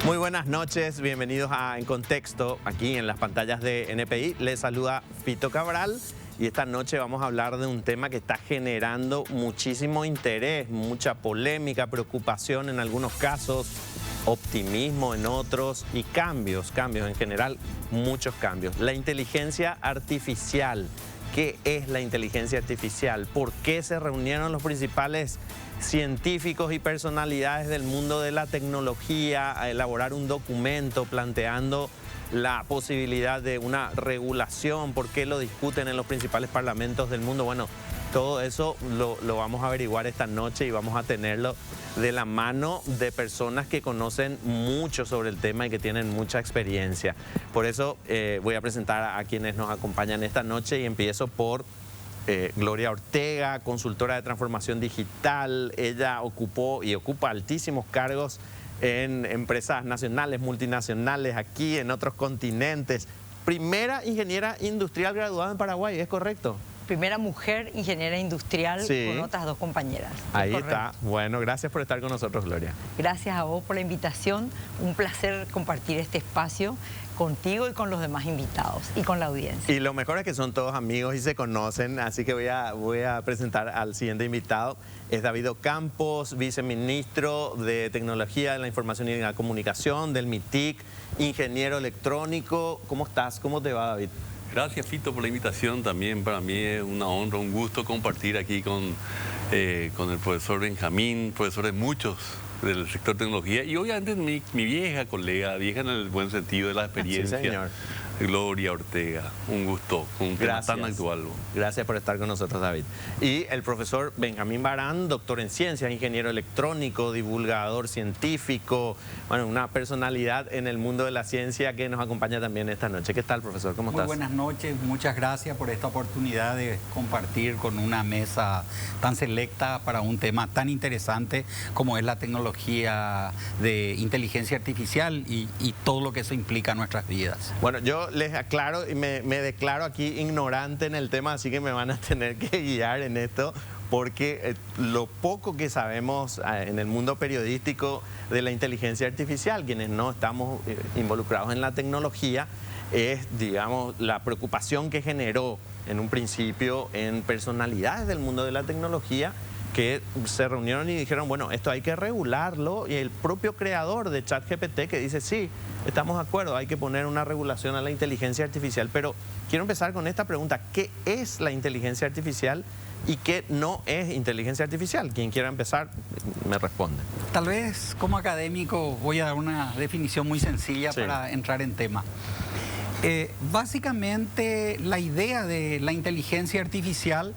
Muy buenas noches, bienvenidos a En Contexto, aquí en las pantallas de NPI. Les saluda Fito Cabral y esta noche vamos a hablar de un tema que está generando muchísimo interés, mucha polémica, preocupación en algunos casos, optimismo en otros y cambios en general, muchos cambios. La inteligencia artificial. ¿Qué es la inteligencia artificial? ¿Por qué se reunieron los principales científicos y personalidades del mundo de la tecnología a elaborar un documento planteando la posibilidad de una regulación? ¿Por qué lo discuten en los principales parlamentos del mundo? Bueno, todo eso lo vamos a averiguar esta noche y vamos a tenerlo de la mano de personas que conocen mucho sobre el tema y que tienen mucha experiencia. Por eso voy a presentar a quienes nos acompañan esta noche y empiezo por Gloria Ortega, consultora de transformación digital. Ella ocupó y ocupa altísimos cargos en empresas nacionales, multinacionales, aquí, en otros continentes. Primera ingeniera industrial graduada en Paraguay, ¿es correcto? Primera mujer ingeniera industrial, sí, con otras dos compañeras. Ahí está. Bueno, gracias por estar con nosotros, Gloria. Gracias a vos por la invitación. Un placer compartir este espacio contigo y con los demás invitados y con la audiencia. Y lo mejor es que son todos amigos y se conocen, así que voy a presentar al siguiente invitado. Es David Ocampos, viceministro de Tecnología de la Información y la Comunicación del MITIC, ingeniero electrónico. ¿Cómo estás? ¿Cómo te va, David? Gracias, Fito, por la invitación. También para mí es una honra, un gusto compartir aquí con el profesor Benjamín, profesor de muchos del sector tecnología, y obviamente mi vieja colega, vieja en el buen sentido de la experiencia, sí, señor. Gloria Ortega. Un gusto, un tema tan actual. Gracias por estar con nosotros, David. Y el profesor Benjamín Barán, doctor en ciencias, ingeniero electrónico, divulgador científico, bueno, una personalidad en el mundo de la ciencia que nos acompaña también esta noche. ¿Qué tal, profesor? ¿Cómo estás? Muy buenas noches, muchas gracias por esta oportunidad de compartir con una mesa tan selecta para un tema tan interesante como es la tecnología de inteligencia artificial y todo lo que eso implica en nuestras vidas. Bueno, yo les aclaro y me declaro aquí ignorante en el tema, así que me van a tener que guiar en esto, porque lo poco que sabemos en el mundo periodístico de la inteligencia artificial, quienes no estamos involucrados en la tecnología, es, digamos, la preocupación que generó en un principio en personalidades del mundo de la tecnología que se reunieron y dijeron, bueno, esto hay que regularlo, y el propio creador de ChatGPT que dice, sí, estamos de acuerdo, hay que poner una regulación a la inteligencia artificial. Pero quiero empezar con esta pregunta: ¿qué es la inteligencia artificial y qué no es inteligencia artificial? Quien quiera empezar, me responde. Tal vez como académico voy a dar una definición muy sencilla, sí, para entrar en tema. Básicamente la idea de la inteligencia artificial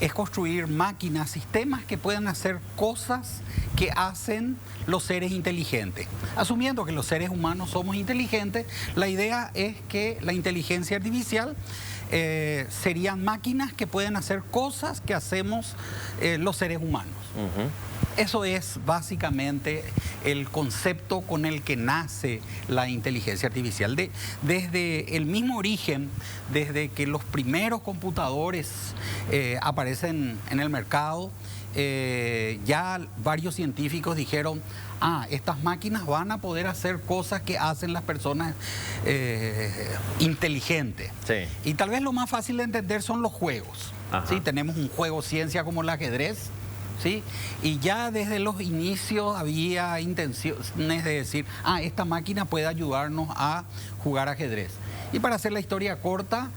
es construir máquinas, sistemas que puedan hacer cosas que hacen los seres inteligentes. Asumiendo que los seres humanos somos inteligentes, la idea es que la inteligencia artificial serían máquinas que pueden hacer cosas que hacemos los seres humanos. Eso es básicamente el concepto con el que nace la inteligencia artificial. Desde el mismo origen, desde que los primeros computadores aparecen en el mercado, ya varios científicos dijeron, estas máquinas van a poder hacer cosas que hacen las personas inteligentes. Sí. Y tal vez lo más fácil de entender son los juegos. ¿Sí? Tenemos un juego ciencia como el ajedrez, ¿sí? Y ya desde los inicios había intenciones de decir, esta máquina puede ayudarnos a jugar ajedrez. Y para hacer la historia corta,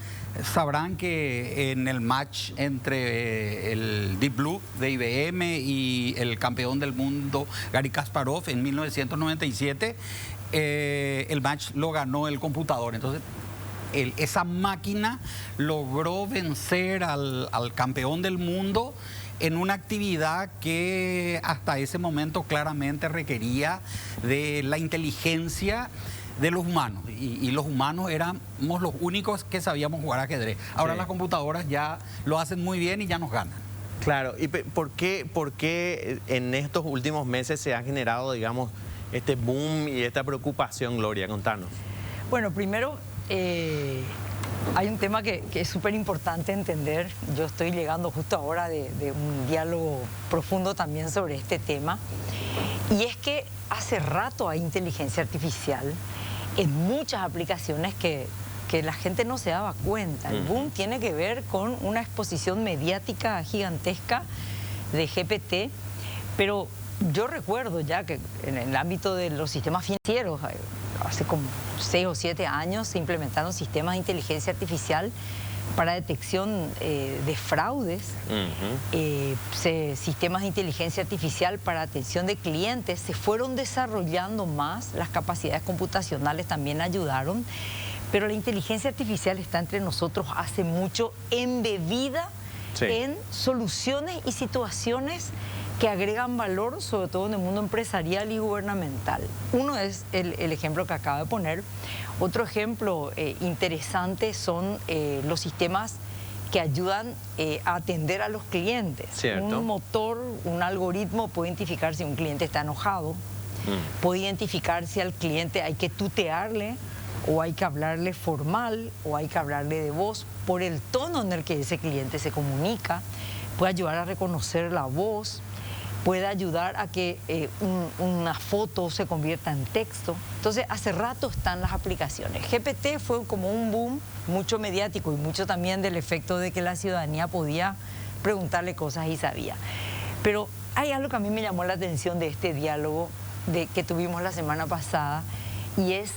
sabrán que en el match entre el Deep Blue de IBM y el campeón del mundo Garry Kasparov en 1997, el match lo ganó el computador. Entonces, esa máquina logró vencer al campeón del mundo en una actividad que hasta ese momento claramente requería de la inteligencia de los humanos, y los humanos éramos los únicos que sabíamos jugar ajedrez. Ahora sí, las computadoras ya lo hacen muy bien y ya nos ganan. Claro, ¿y por qué en estos últimos meses se ha generado, digamos, este boom y esta preocupación, Gloria? Contanos. Bueno, primero, hay un tema que es súper importante entender. Yo estoy llegando justo ahora de un diálogo profundo también sobre este tema. Y es que hace rato hay inteligencia artificial en muchas aplicaciones que la gente no se daba cuenta. El boom tiene que ver con una exposición mediática gigantesca de GPT, pero yo recuerdo ya que en el ámbito de los sistemas financieros, hace como 6 o 7 años se implementaron sistemas de inteligencia artificial para detección de fraudes, sistemas de inteligencia artificial para atención de clientes. Se fueron desarrollando más, las capacidades computacionales también ayudaron, pero la inteligencia artificial está entre nosotros hace mucho, embebida en soluciones y situaciones que agregan valor, sobre todo en el mundo empresarial y gubernamental. Uno es el ejemplo que acabo de poner. Otro ejemplo interesante son los sistemas que ayudan a atender a los clientes. Cierto. Un motor, un algoritmo puede identificar si un cliente está enojado, puede identificar si al cliente hay que tutearle, o hay que hablarle formal, o hay que hablarle de voz, por el tono en el que ese cliente se comunica. Puede ayudar a reconocer la voz, puede ayudar a que una foto se convierta en texto. Entonces, hace rato están las aplicaciones. GPT fue como un boom, mucho mediático y mucho también del efecto de que la ciudadanía podía preguntarle cosas y sabía. Pero hay algo que a mí me llamó la atención de este diálogo que tuvimos la semana pasada, y es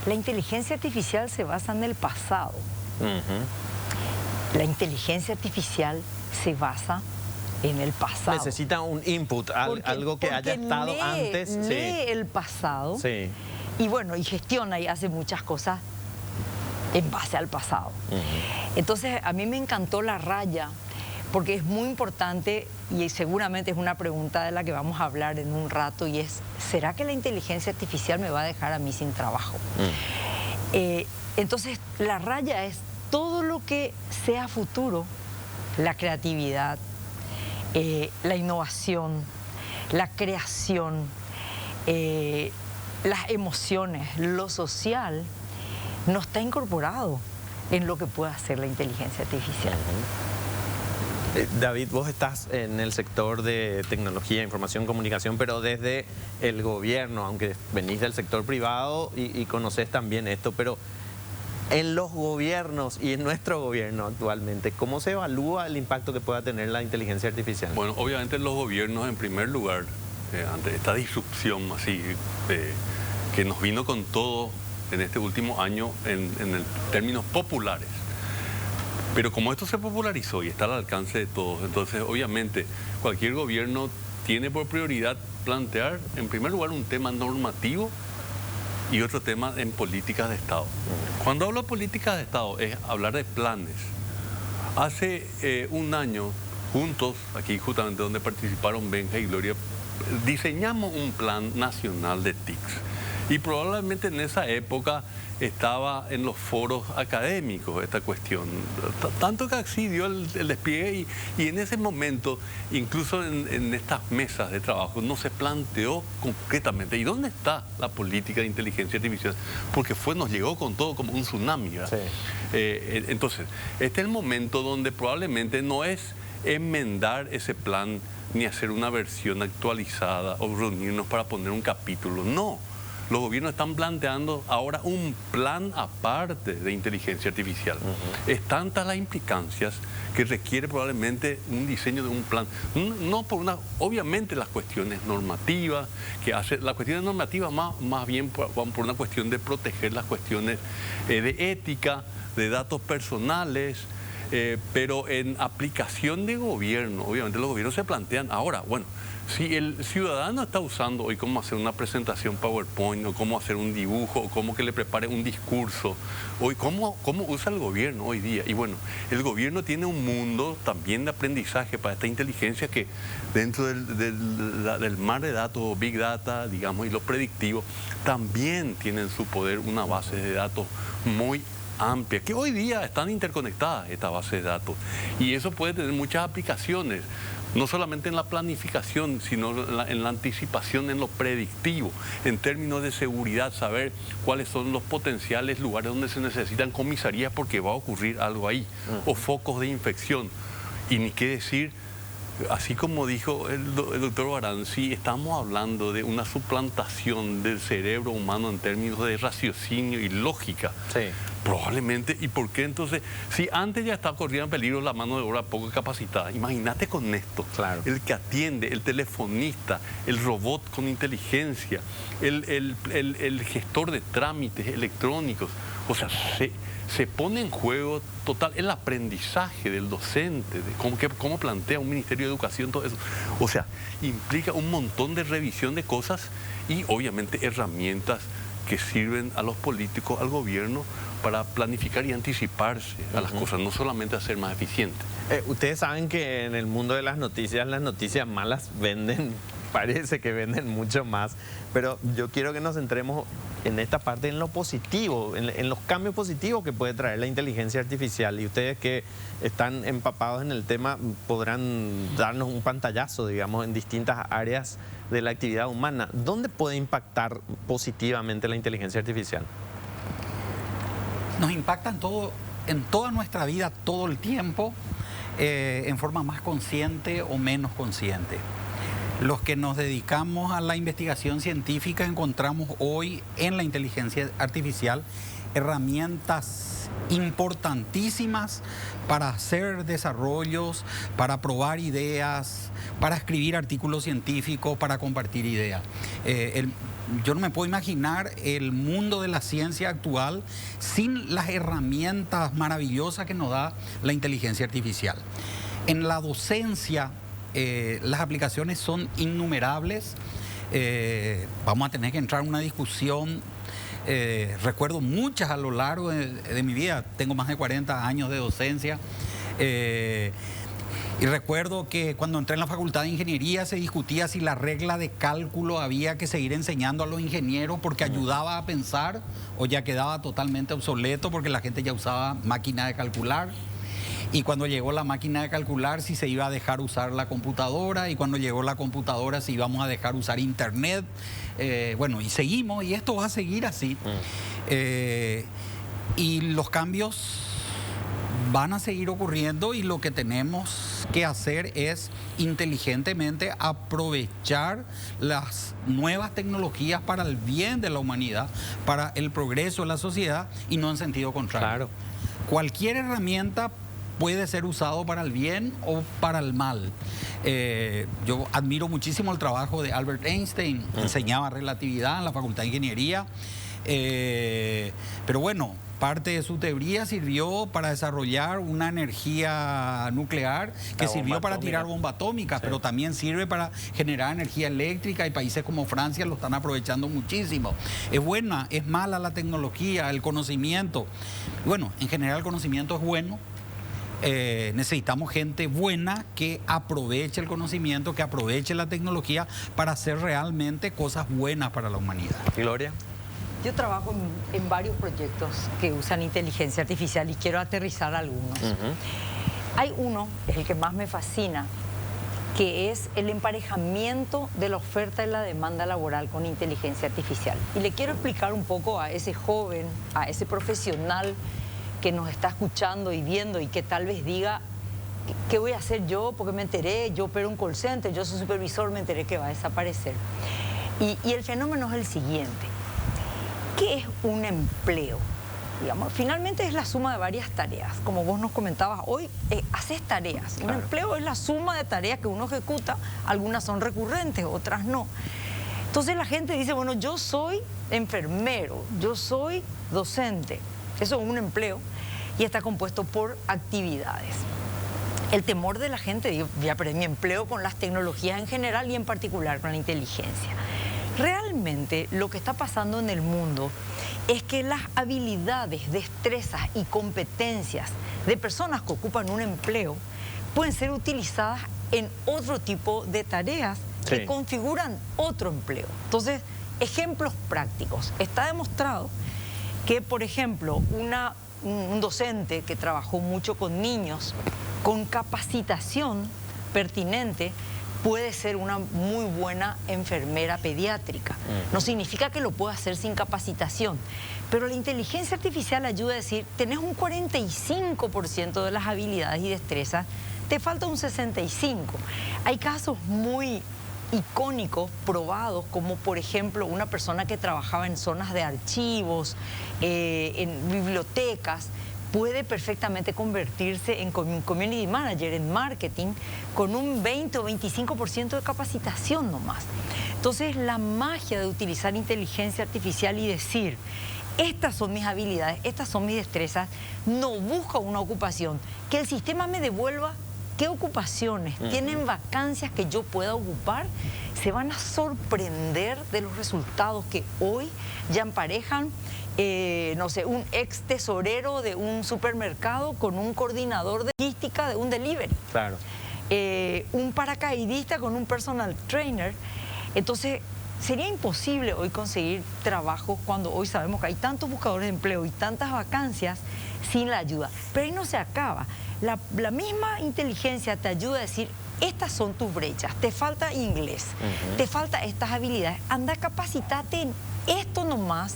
la inteligencia artificial se basa en el pasado. La inteligencia artificial se basa en el pasado. Necesita un input, algo que haya estado antes. Lee el pasado. Sí. Y bueno, y gestiona y hace muchas cosas en base al pasado. Entonces, a mí me encantó la raya, porque es muy importante y seguramente es una pregunta de la que vamos a hablar en un rato, y es, ¿será que la inteligencia artificial me va a dejar a mí sin trabajo? Entonces, la raya es todo lo que sea futuro, la creatividad, la innovación, la creación, las emociones, lo social, no está incorporado en lo que puede hacer la inteligencia artificial. David, vos estás en el sector de tecnología, información, comunicación, pero desde el gobierno, aunque venís del sector privado y conocés también esto, pero en los gobiernos y en nuestro gobierno actualmente, ¿cómo se evalúa el impacto que pueda tener la inteligencia artificial? Bueno, obviamente en los gobiernos, en primer lugar, ante esta disrupción así, que nos vino con todo en este último año en términos populares. Pero como esto se popularizó y está al alcance de todos, entonces obviamente cualquier gobierno tiene por prioridad plantear en primer lugar un tema normativo y otro tema en políticas de Estado. Cuando hablo de políticas de Estado es hablar de planes. Hace un año, juntos, aquí justamente donde participaron Benja y Gloria, diseñamos un plan nacional de TICs. Y probablemente en esa época estaba en los foros académicos esta cuestión. Tanto que así dio el despliegue y en ese momento, incluso en estas mesas de trabajo, no se planteó concretamente. ¿Y dónde está la política de inteligencia artificial? Porque nos llegó con todo como un tsunami, ¿verdad? Sí. Entonces, este es el momento donde probablemente no es enmendar ese plan ni hacer una versión actualizada o reunirnos para poner un capítulo. No. Los gobiernos están planteando ahora un plan aparte de inteligencia artificial. Es tantas las implicancias que requiere probablemente un diseño de un plan. No por obviamente las cuestiones normativas, las cuestiones normativas más bien van por una cuestión de proteger las cuestiones de ética, de datos personales, pero en aplicación de gobierno, obviamente los gobiernos se plantean ahora, bueno, si el ciudadano está usando hoy cómo hacer una presentación PowerPoint o cómo hacer un dibujo o cómo que le prepare un discurso, hoy cómo usa el gobierno hoy día. Y bueno, el gobierno tiene un mundo también de aprendizaje para esta inteligencia que dentro del mar de datos, Big Data, digamos, y lo predictivo, también tiene en su poder una base de datos muy amplia, que hoy día están interconectadas estas bases de datos. Y eso puede tener muchas aplicaciones. No solamente en la planificación, sino en la anticipación, en lo predictivo, en términos de seguridad, saber cuáles son los potenciales lugares donde se necesitan comisarías porque va a ocurrir algo ahí, o focos de infección. Y ni qué decir así como dijo el doctor Barán, si estamos hablando de una suplantación del cerebro humano en términos de raciocinio y lógica, Sí. probablemente, ¿y por qué entonces? Si antes ya está corriendo en peligro la mano de obra poco capacitada, imagínate con esto, Claro. el que atiende, el telefonista, el robot con inteligencia, el gestor de trámites electrónicos, o sea, se pone en juego total el aprendizaje del docente, de cómo plantea un Ministerio de Educación, todo eso. O sea, implica un montón de revisión de cosas y obviamente herramientas que sirven a los políticos, al gobierno, para planificar y anticiparse a las cosas, no solamente a ser más eficientes. Ustedes saben que en el mundo de las noticias malas venden, parece que venden mucho más, pero yo quiero que nos centremos en esta parte, en lo positivo, en los cambios positivos que puede traer la inteligencia artificial. Y ustedes que están empapados en el tema podrán darnos un pantallazo, digamos, en distintas áreas de la actividad humana. ¿Dónde puede impactar positivamente la inteligencia artificial? Nos impacta en toda nuestra vida, todo el tiempo, en forma más consciente o menos consciente. Los que nos dedicamos a la investigación científica encontramos hoy en la inteligencia artificial herramientas importantísimas para hacer desarrollos, para probar ideas, para escribir artículos científicos, para compartir ideas. Yo no me puedo imaginar el mundo de la ciencia actual sin las herramientas maravillosas que nos da la inteligencia artificial. En la docencia, las aplicaciones son innumerables. Vamos a tener que entrar en una discusión. Recuerdo muchas a lo largo de mi vida. Tengo más de 40 años de docencia. Y recuerdo que cuando entré en la Facultad de Ingeniería se discutía si la regla de cálculo había que seguir enseñando a los ingenieros porque ayudaba a pensar o ya quedaba totalmente obsoleto porque la gente ya usaba máquina de calcular. Y cuando llegó la máquina de calcular, si se iba a dejar usar la computadora, y cuando llegó la computadora, si íbamos a dejar usar internet. Bueno, y seguimos, y esto va a seguir así. Y los cambios van a seguir ocurriendo, y lo que tenemos que hacer es inteligentemente aprovechar las nuevas tecnologías para el bien de la humanidad, para el progreso de la sociedad, y no en sentido contrario. Claro. Cualquier herramienta puede ser usado para el bien o para el mal. Yo admiro muchísimo el trabajo de Albert Einstein, enseñaba relatividad en la Facultad de Ingeniería, pero bueno, parte de su teoría sirvió para desarrollar una energía nuclear que sirvió para tirar bomba atómica, sí, pero también sirve para generar energía eléctrica, y países como Francia lo están aprovechando muchísimo. Es buena, es mala la tecnología, el conocimiento. Bueno, en general el conocimiento es bueno. Necesitamos gente buena que aproveche el conocimiento, que aproveche la tecnología para hacer realmente cosas buenas para la humanidad. Gloria. Yo trabajo en varios proyectos que usan inteligencia artificial y quiero aterrizar algunos. Hay uno, es el que más me fascina, que es el emparejamiento de la oferta y la demanda laboral con inteligencia artificial. Y le quiero explicar un poco a ese joven, a ese profesional que nos está escuchando y viendo y que tal vez diga, ¿qué voy a hacer yo? Porque me enteré, yo opero un call center, yo soy supervisor, me enteré que va a desaparecer. Y el fenómeno es el siguiente. ¿Qué es un empleo? Digamos, finalmente es la suma de varias tareas. Como vos nos comentabas hoy, haces tareas. Claro. Un empleo es la suma de tareas que uno ejecuta. Algunas son recurrentes, otras no. Entonces la gente dice, bueno, yo soy enfermero, yo soy docente. Eso es un empleo y está compuesto por actividades. El temor de la gente, digo, ya perdí mi empleo con las tecnologías en general y en particular con la inteligencia. Realmente lo que está pasando en el mundo es que las habilidades, destrezas y competencias de personas que ocupan un empleo pueden ser utilizadas en otro tipo de tareas que configuran otro empleo. Entonces, ejemplos prácticos. Está demostrado que, por ejemplo, un docente que trabajó mucho con niños, con capacitación pertinente, puede ser una muy buena enfermera pediátrica. No significa que lo pueda hacer sin capacitación, pero la inteligencia artificial ayuda a decir, tenés un 45% de las habilidades y destrezas te falta un 65. Hay casos muy icónicos, probados, como por ejemplo una persona que trabajaba en zonas de archivos, en bibliotecas, puede perfectamente convertirse en community manager, en marketing, con un 20 o 25% de capacitación nomás. Entonces, la magia de utilizar inteligencia artificial y decir, estas son mis habilidades, estas son mis destrezas, no busca una ocupación, que el sistema me devuelva qué ocupaciones tienen vacancias que yo pueda ocupar, se van a sorprender de los resultados que hoy ya emparejan, no sé, un ex tesorero de un supermercado con un coordinador de logística de un delivery. Claro. Un paracaidista con un personal trainer. Entonces, sería imposible hoy conseguir trabajo cuando hoy sabemos que hay tantos buscadores de empleo y tantas vacancias sin la ayuda. Pero ahí no se acaba. La misma inteligencia te ayuda a decir, estas son tus brechas, te falta inglés, te falta estas habilidades, anda, capacitate en esto nomás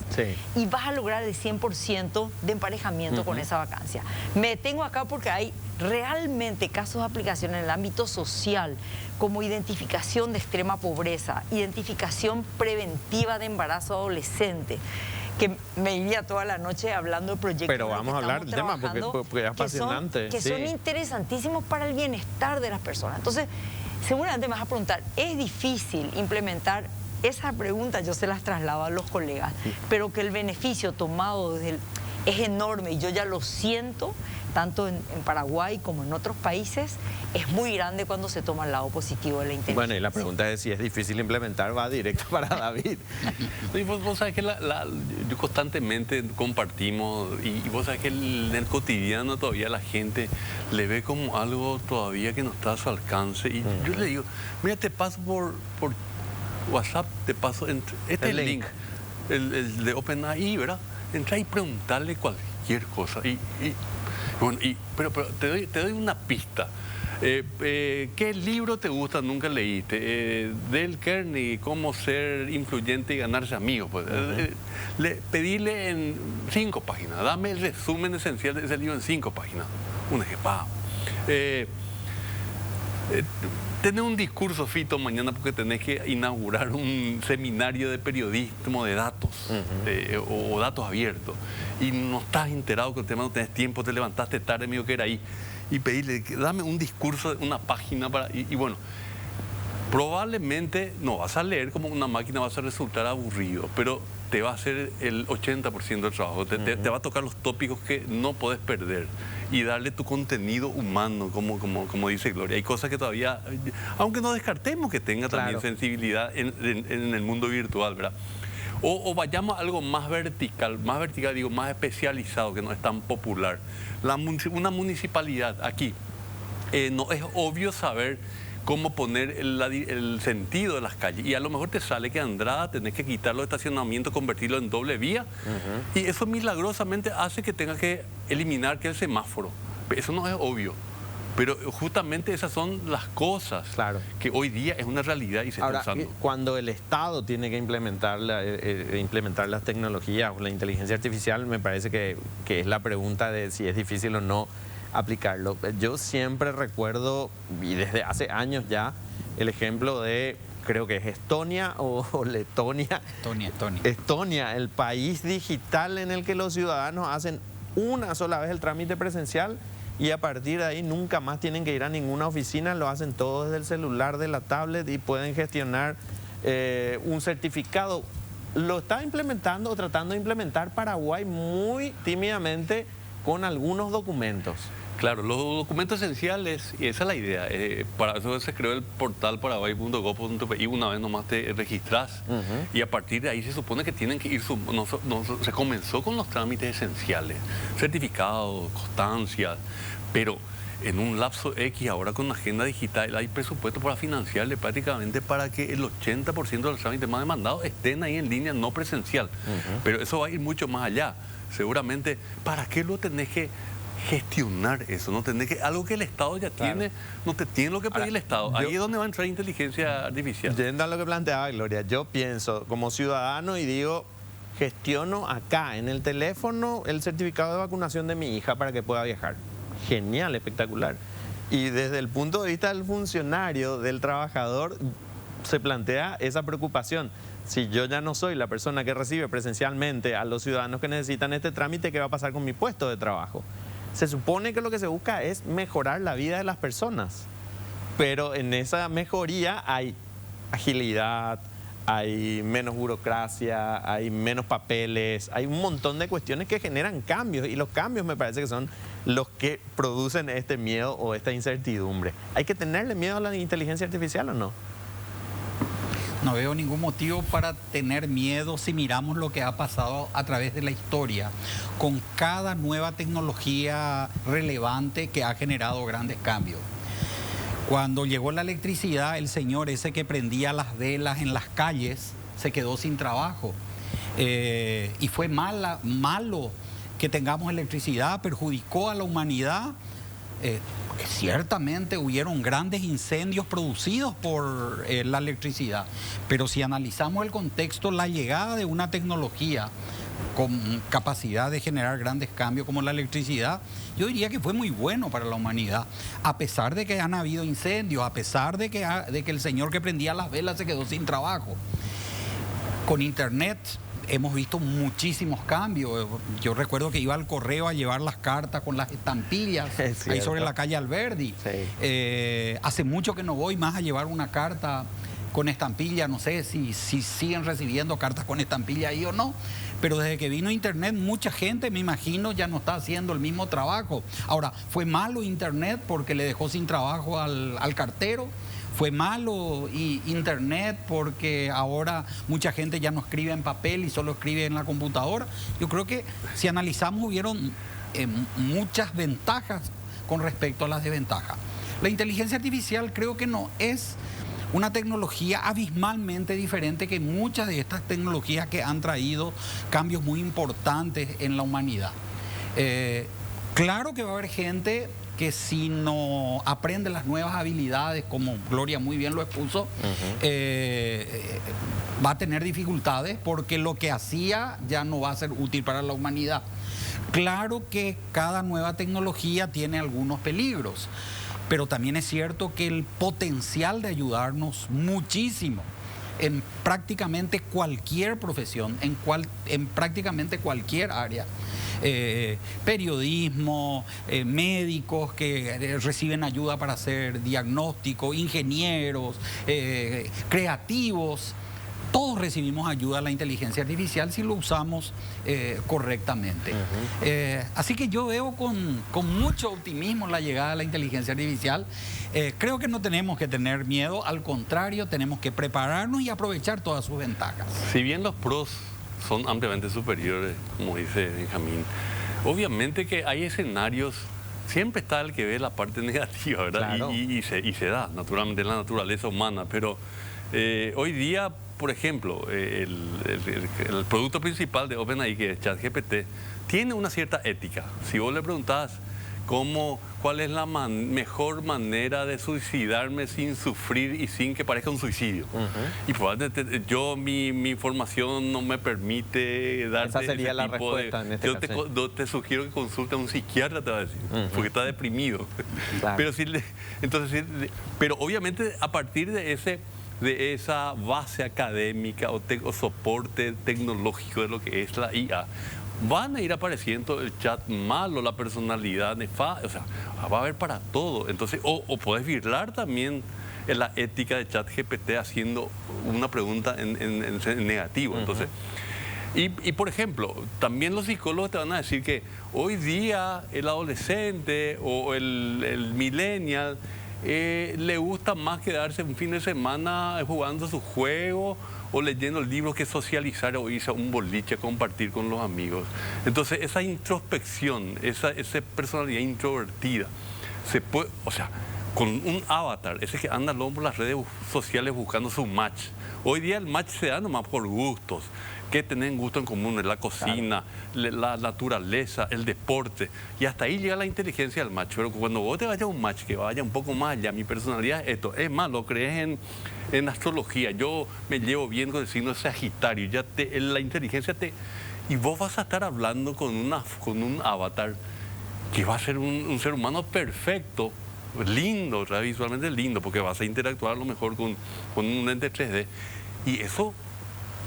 y vas a lograr el 100% de emparejamiento con esa vacancia. Me detengo acá porque hay realmente casos de aplicación en el ámbito social, como identificación de extrema pobreza, identificación preventiva de embarazo adolescente, que me iría toda la noche hablando de proyectos. Pero vamos a hablar del tema porque es apasionante. Que son interesantísimos para el bienestar de las personas. Entonces, seguramente me vas a preguntar, ¿es difícil implementar? Esa pregunta yo se las traslado a los colegas, pero que el beneficio tomado desde es enorme y yo ya lo siento, tanto en Paraguay como en otros países, es muy grande cuando se toma el lado positivo de la inteligencia. Bueno, y la pregunta es si es difícil implementar, va directo para David. Y vos sabés que yo constantemente compartimos y vos sabés que en el cotidiano todavía la gente le ve como algo todavía que no está a su alcance. Y yo le digo, mira, te paso por WhatsApp, te paso el link, el de OpenAI, ¿verdad? Entra y preguntarle cualquier cosa. Pero te doy una pista. ¿Qué libro te gusta, nunca leíste? Dale Carnegie, Cómo ser influyente y ganarse amigos. Pues. Pedirle en 5 páginas. Dame el resumen esencial de ese libro en 5 páginas. Un ejemplo. Tener un discurso, Fito, mañana porque tenés que inaugurar un seminario de periodismo de datos o datos abiertos y no estás enterado con el tema, no tenés tiempo, te levantaste tarde, medio que era ahí, y pedirle, dame un discurso, una página para... Y bueno, probablemente no vas a leer como una máquina, vas a resultar aburrido, pero te va a hacer el 80% del trabajo, te va a tocar los tópicos que no podés perder y darle tu contenido humano, como dice Gloria. Hay cosas que todavía, aunque no descartemos que tenga también sensibilidad en el mundo virtual, ¿verdad? O vayamos a algo más vertical, digo, más especializado, que no es tan popular. Una municipalidad aquí, no es obvio saber cómo poner el sentido de las calles. Y a lo mejor te sale que Andrada tenés que quitar los estacionamientos, convertirlo en doble vía. Y eso milagrosamente hace que tengas que eliminar que el semáforo. Eso no es obvio. Pero justamente esas son las cosas que hoy día es una realidad y se está usando. Cuando el Estado tiene que implementar las tecnologías o la inteligencia artificial, me parece que es la pregunta de si es difícil o no aplicarlo. Yo siempre recuerdo, y desde hace años ya, el ejemplo de, creo que es Estonia o Letonia. Estonia, el país digital en el que los ciudadanos hacen una sola vez el trámite presencial y a partir de ahí nunca más tienen que ir a ninguna oficina, lo hacen todo desde el celular, de la tablet y pueden gestionar un certificado. Lo está implementando o tratando de implementar Paraguay muy tímidamente con algunos documentos. Claro, los documentos esenciales, y esa es la idea. Para eso se creó el portal paraguay.gov.pi, una vez nomás te registras y a partir de ahí se supone que tienen que ir, se comenzó con los trámites esenciales, certificados, constancias, pero en un lapso X, ahora con la agenda digital, hay presupuesto para financiarle prácticamente para que el 80% de los trámites más demandados estén ahí en línea, no presencial. Pero eso va a ir mucho más allá. Seguramente, ¿para qué lo tenés que gestionar eso? No tenés que, algo que el Estado ya tiene, no te tiene lo que pedir el Estado. Ahí es donde va a entrar inteligencia artificial. Yendo a lo que planteaba Gloria, yo pienso como ciudadano y digo, gestiono acá en el teléfono el certificado de vacunación de mi hija para que pueda viajar. Genial, espectacular. Y desde el punto de vista del funcionario, del trabajador, se plantea esa preocupación. Si yo ya no soy la persona que recibe presencialmente a los ciudadanos que necesitan este trámite, ¿qué va a pasar con mi puesto de trabajo? Se supone que lo que se busca es mejorar la vida de las personas, pero en esa mejoría hay agilidad, hay menos burocracia, hay menos papeles, hay un montón de cuestiones que generan cambios, y los cambios me parece que son los que producen este miedo o esta incertidumbre. ¿Hay que tenerle miedo a la inteligencia artificial o no? No veo ningún motivo para tener miedo si miramos lo que ha pasado a través de la historia, con cada nueva tecnología relevante que ha generado grandes cambios. Cuando llegó la electricidad, el señor ese que prendía las velas en las calles se quedó sin trabajo. Y fue malo que tengamos electricidad, perjudicó a la humanidad. Ciertamente hubieron grandes incendios producidos por la electricidad, pero si analizamos el contexto, la llegada de una tecnología con capacidad de generar grandes cambios como la electricidad, yo diría que fue muy bueno para la humanidad, a pesar de que han habido incendios, a pesar de que el señor que prendía las velas se quedó sin trabajo. Con Internet hemos visto muchísimos cambios. Yo recuerdo que iba al correo a llevar las cartas con las estampillas ahí sobre la calle Alberdi. Sí. Hace mucho que no voy más a llevar una carta con estampilla. No sé si siguen recibiendo cartas con estampilla ahí o no, pero desde que vino Internet mucha gente, me imagino, ya no está haciendo el mismo trabajo. Ahora, fue malo Internet porque le dejó sin trabajo al cartero. Fue malo Internet porque ahora mucha gente ya no escribe en papel y solo escribe en la computadora. Yo creo que si analizamos hubieron muchas ventajas con respecto a las desventajas. La inteligencia artificial creo que no es una tecnología abismalmente diferente que muchas de estas tecnologías que han traído cambios muy importantes en la humanidad. Claro que va a haber gente que si no aprende las nuevas habilidades, como Gloria muy bien lo expuso, va a tener dificultades porque lo que hacía ya no va a ser útil para la humanidad. Claro que cada nueva tecnología tiene algunos peligros, pero también es cierto que el potencial de ayudarnos muchísimo en prácticamente cualquier profesión, en prácticamente cualquier área. Periodismo, médicos que reciben ayuda para hacer diagnóstico, ingenieros, creativos. Todos recibimos ayuda a la inteligencia artificial si lo usamos correctamente. Así que yo veo con mucho optimismo la llegada de la inteligencia artificial. Creo que no tenemos que tener miedo, al contrario, tenemos que prepararnos y aprovechar todas sus ventajas. Si bien los pros son ampliamente superiores, como dice Benjamín, obviamente que hay escenarios, siempre está el que ve la parte negativa, ¿verdad? Claro. Y se da, naturalmente, en la naturaleza humana, pero hoy día, por ejemplo, el producto principal de OpenAI, que es ChatGPT, tiene una cierta ética. Si vos le preguntás cuál es la mejor manera de suicidarme sin sufrir y sin que parezca un suicidio. Y probablemente mi formación no me permite darte esa sería la respuesta en este caso. Yo te sugiero que consulte a un psiquiatra, te va a decir, porque está deprimido. Claro. Pero obviamente a partir de esa base académica o soporte tecnológico de lo que es la IA, van a ir apareciendo el chat malo, la personalidad nefasta, o sea, va a haber para todo. Entonces, o puedes virlar también en la ética de ChatGPT haciendo una pregunta en negativo. Entonces, y por ejemplo, también los psicólogos te van a decir que hoy día el adolescente o el millennial le gusta más quedarse un fin de semana jugando su juego o leyendo libros que socializar o irse a un boliche a compartir con los amigos. Entonces, esa introspección, esa personalidad introvertida, se puede, o sea, con un avatar, ese que anda luego por las redes sociales buscando su match. Hoy día el match se da nomás por gustos, que tienen gusto en común, la cocina, claro, la naturaleza, el deporte, y hasta ahí llega la inteligencia del match. Pero cuando vos te vayas a un match que vaya un poco más allá, mi personalidad es esto, es más, lo crees en astrología, yo me llevo bien con el signo de Sagitario, la inteligencia y vos vas a estar hablando con un avatar que va a ser un ser humano perfecto, lindo, visualmente lindo, porque vas a interactuar a lo mejor con un lente 3D. Y eso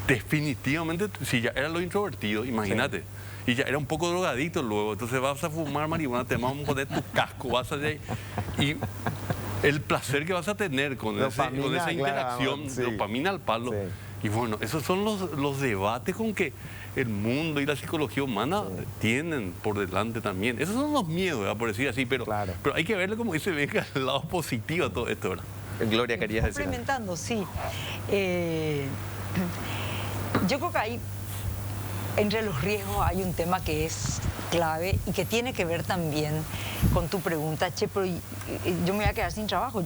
definitivamente, si ya era lo introvertido, imagínate. Sí. Y ya era un poco drogadito luego, entonces vas a fumar marihuana, te vamos a poner tu casco, vas a... Y el placer que vas a tener con esa interacción, sí. Dopamina al palo. Sí. Y bueno, esos son los debates con que el mundo y la psicología humana tienen por delante también. Esos son los miedos, ¿verdad? Por decir así, pero hay que verlo como dice, venga, el lado positivo a todo esto, ¿verdad? Gloria, querías decir. Complementando, sí. Yo creo que hay, entre los riesgos hay un tema que es clave y que tiene que ver también con tu pregunta, che, pero yo me voy a quedar sin trabajo.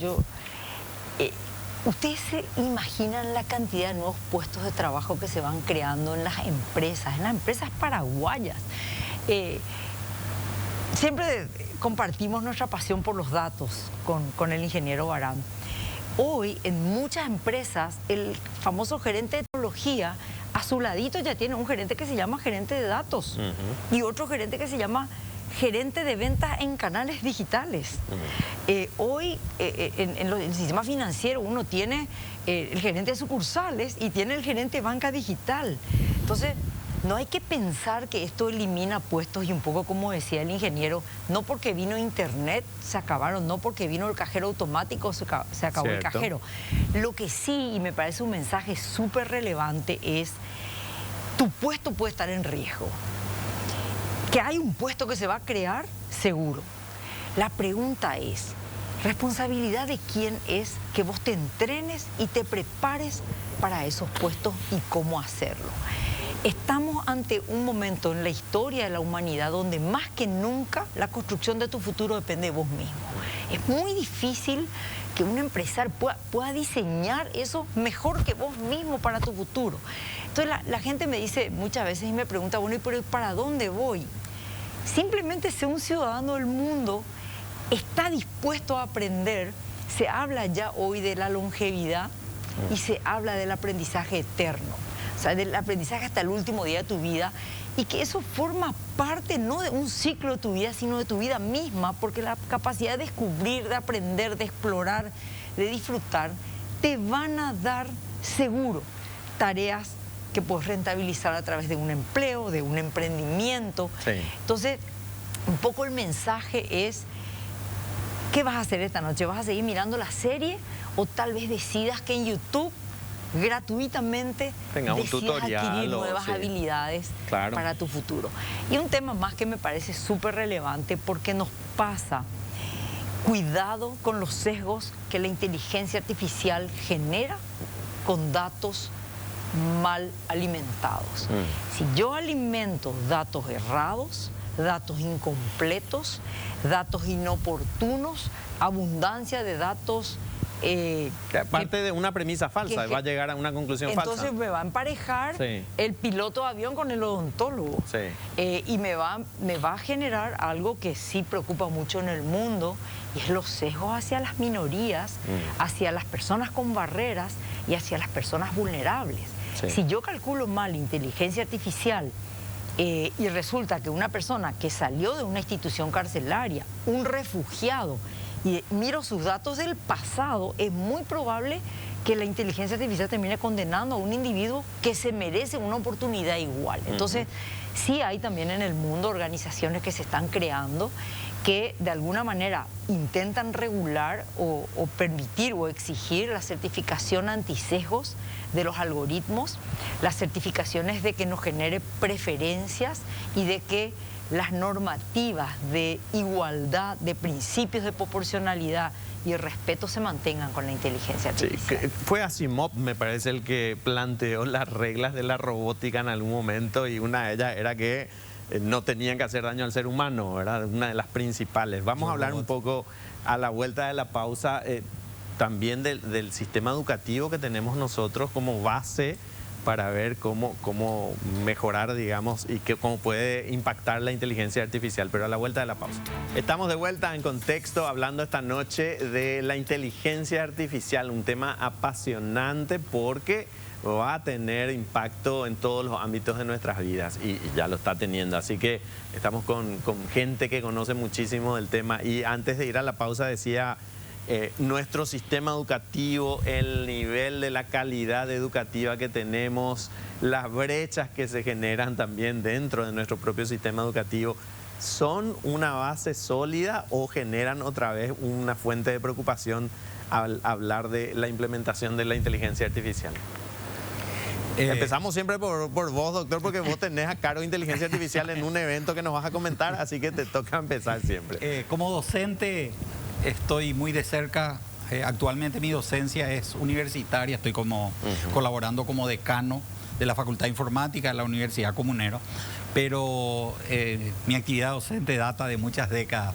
¿Ustedes se imaginan la cantidad de nuevos puestos de trabajo que se van creando en las empresas paraguayas? Siempre compartimos nuestra pasión por los datos con el ingeniero Barán. Hoy, en muchas empresas, el famoso gerente de tecnología, a su ladito ya tiene un gerente que se llama gerente de datos y otro gerente que se llama gerente de ventas en canales digitales. Hoy, en el sistema financiero, uno tiene el gerente de sucursales y tiene el gerente de banca digital. Entonces, no hay que pensar que esto elimina puestos y un poco como decía el ingeniero, no porque vino internet se acabaron, no porque vino el cajero automático se acabó el cajero. Lo que sí, y me parece un mensaje súper relevante, es tu puesto puede estar en riesgo. Que hay un puesto que se va a crear, seguro. La pregunta es, ¿responsabilidad de quién es que vos te entrenes y te prepares para esos puestos y cómo hacerlo? Estamos ante un momento en la historia de la humanidad donde más que nunca la construcción de tu futuro depende de vos mismo. Es muy difícil que un empresario pueda diseñar eso mejor que vos mismo para tu futuro. Entonces la gente me dice muchas veces y me pregunta, bueno, ¿y para dónde voy? Simplemente sé un ciudadano del mundo, está dispuesto a aprender. Se habla ya hoy de la longevidad y se habla del aprendizaje eterno. O sea, del aprendizaje hasta el último día de tu vida, y que eso forma parte no de un ciclo de tu vida, sino de tu vida misma, porque la capacidad de descubrir, de aprender, de explorar, de disfrutar, te van a dar seguro tareas que puedes rentabilizar a través de un empleo, de un emprendimiento. Sí. Entonces, un poco el mensaje es, ¿qué vas a hacer esta noche? ¿Vas a seguir mirando la serie o tal vez decidas que en YouTube gratuitamente decidas adquirir nuevas habilidades para tu futuro? Y un tema más que me parece súper relevante porque nos pasa, cuidado con los sesgos que la inteligencia artificial genera con datos mal alimentados. Si yo alimento datos errados, datos incompletos, datos inoportunos, abundancia de datos parte de una premisa falsa, va a llegar a una conclusión falsa. Entonces me va a emparejar el piloto de avión con el odontólogo. Y me va a generar algo que sí preocupa mucho en el mundo, y es los sesgos hacia las minorías, hacia las personas con barreras y hacia las personas vulnerables. Si yo calculo mal inteligencia artificial y resulta que una persona que salió de una institución carcelaria, un refugiado, y miro sus datos del pasado, es muy probable que la inteligencia artificial termine condenando a un individuo que se merece una oportunidad igual. Entonces, sí hay también en el mundo organizaciones que se están creando que de alguna manera intentan regular o permitir o exigir la certificación antisesgos de los algoritmos, las certificaciones de que nos genere preferencias y de que las normativas de igualdad, de principios de proporcionalidad y respeto se mantengan con la inteligencia artificial. Sí, fue Asimov, me parece, el que planteó las reglas de la robótica en algún momento, y una de ellas era que no tenían que hacer daño al ser humano, ¿verdad? Una de las principales. Vamos a hablar un poco a la vuelta de la pausa también del sistema educativo que tenemos nosotros como base para ver cómo mejorar, digamos, y cómo puede impactar la inteligencia artificial, pero a la vuelta de la pausa. Estamos de vuelta en Contexto, hablando esta noche de la inteligencia artificial, un tema apasionante porque va a tener impacto en todos los ámbitos de nuestras vidas y ya lo está teniendo. Así que estamos con gente que conoce muchísimo del tema. Y antes de ir a la pausa decía, nuestro sistema educativo, el nivel de la calidad educativa que tenemos, las brechas que se generan también dentro de nuestro propio sistema educativo, ¿son una base sólida o generan otra vez una fuente de preocupación al hablar de la implementación de la inteligencia artificial? Empezamos siempre por vos, doctor, porque vos tenés a cargo inteligencia artificial en un evento que nos vas a comentar, así que te toca empezar siempre. Como docente estoy muy de cerca. Actualmente mi docencia es universitaria, estoy colaborando como decano de la Facultad de Informática de la Universidad Comunero, pero mi actividad docente data de muchas décadas,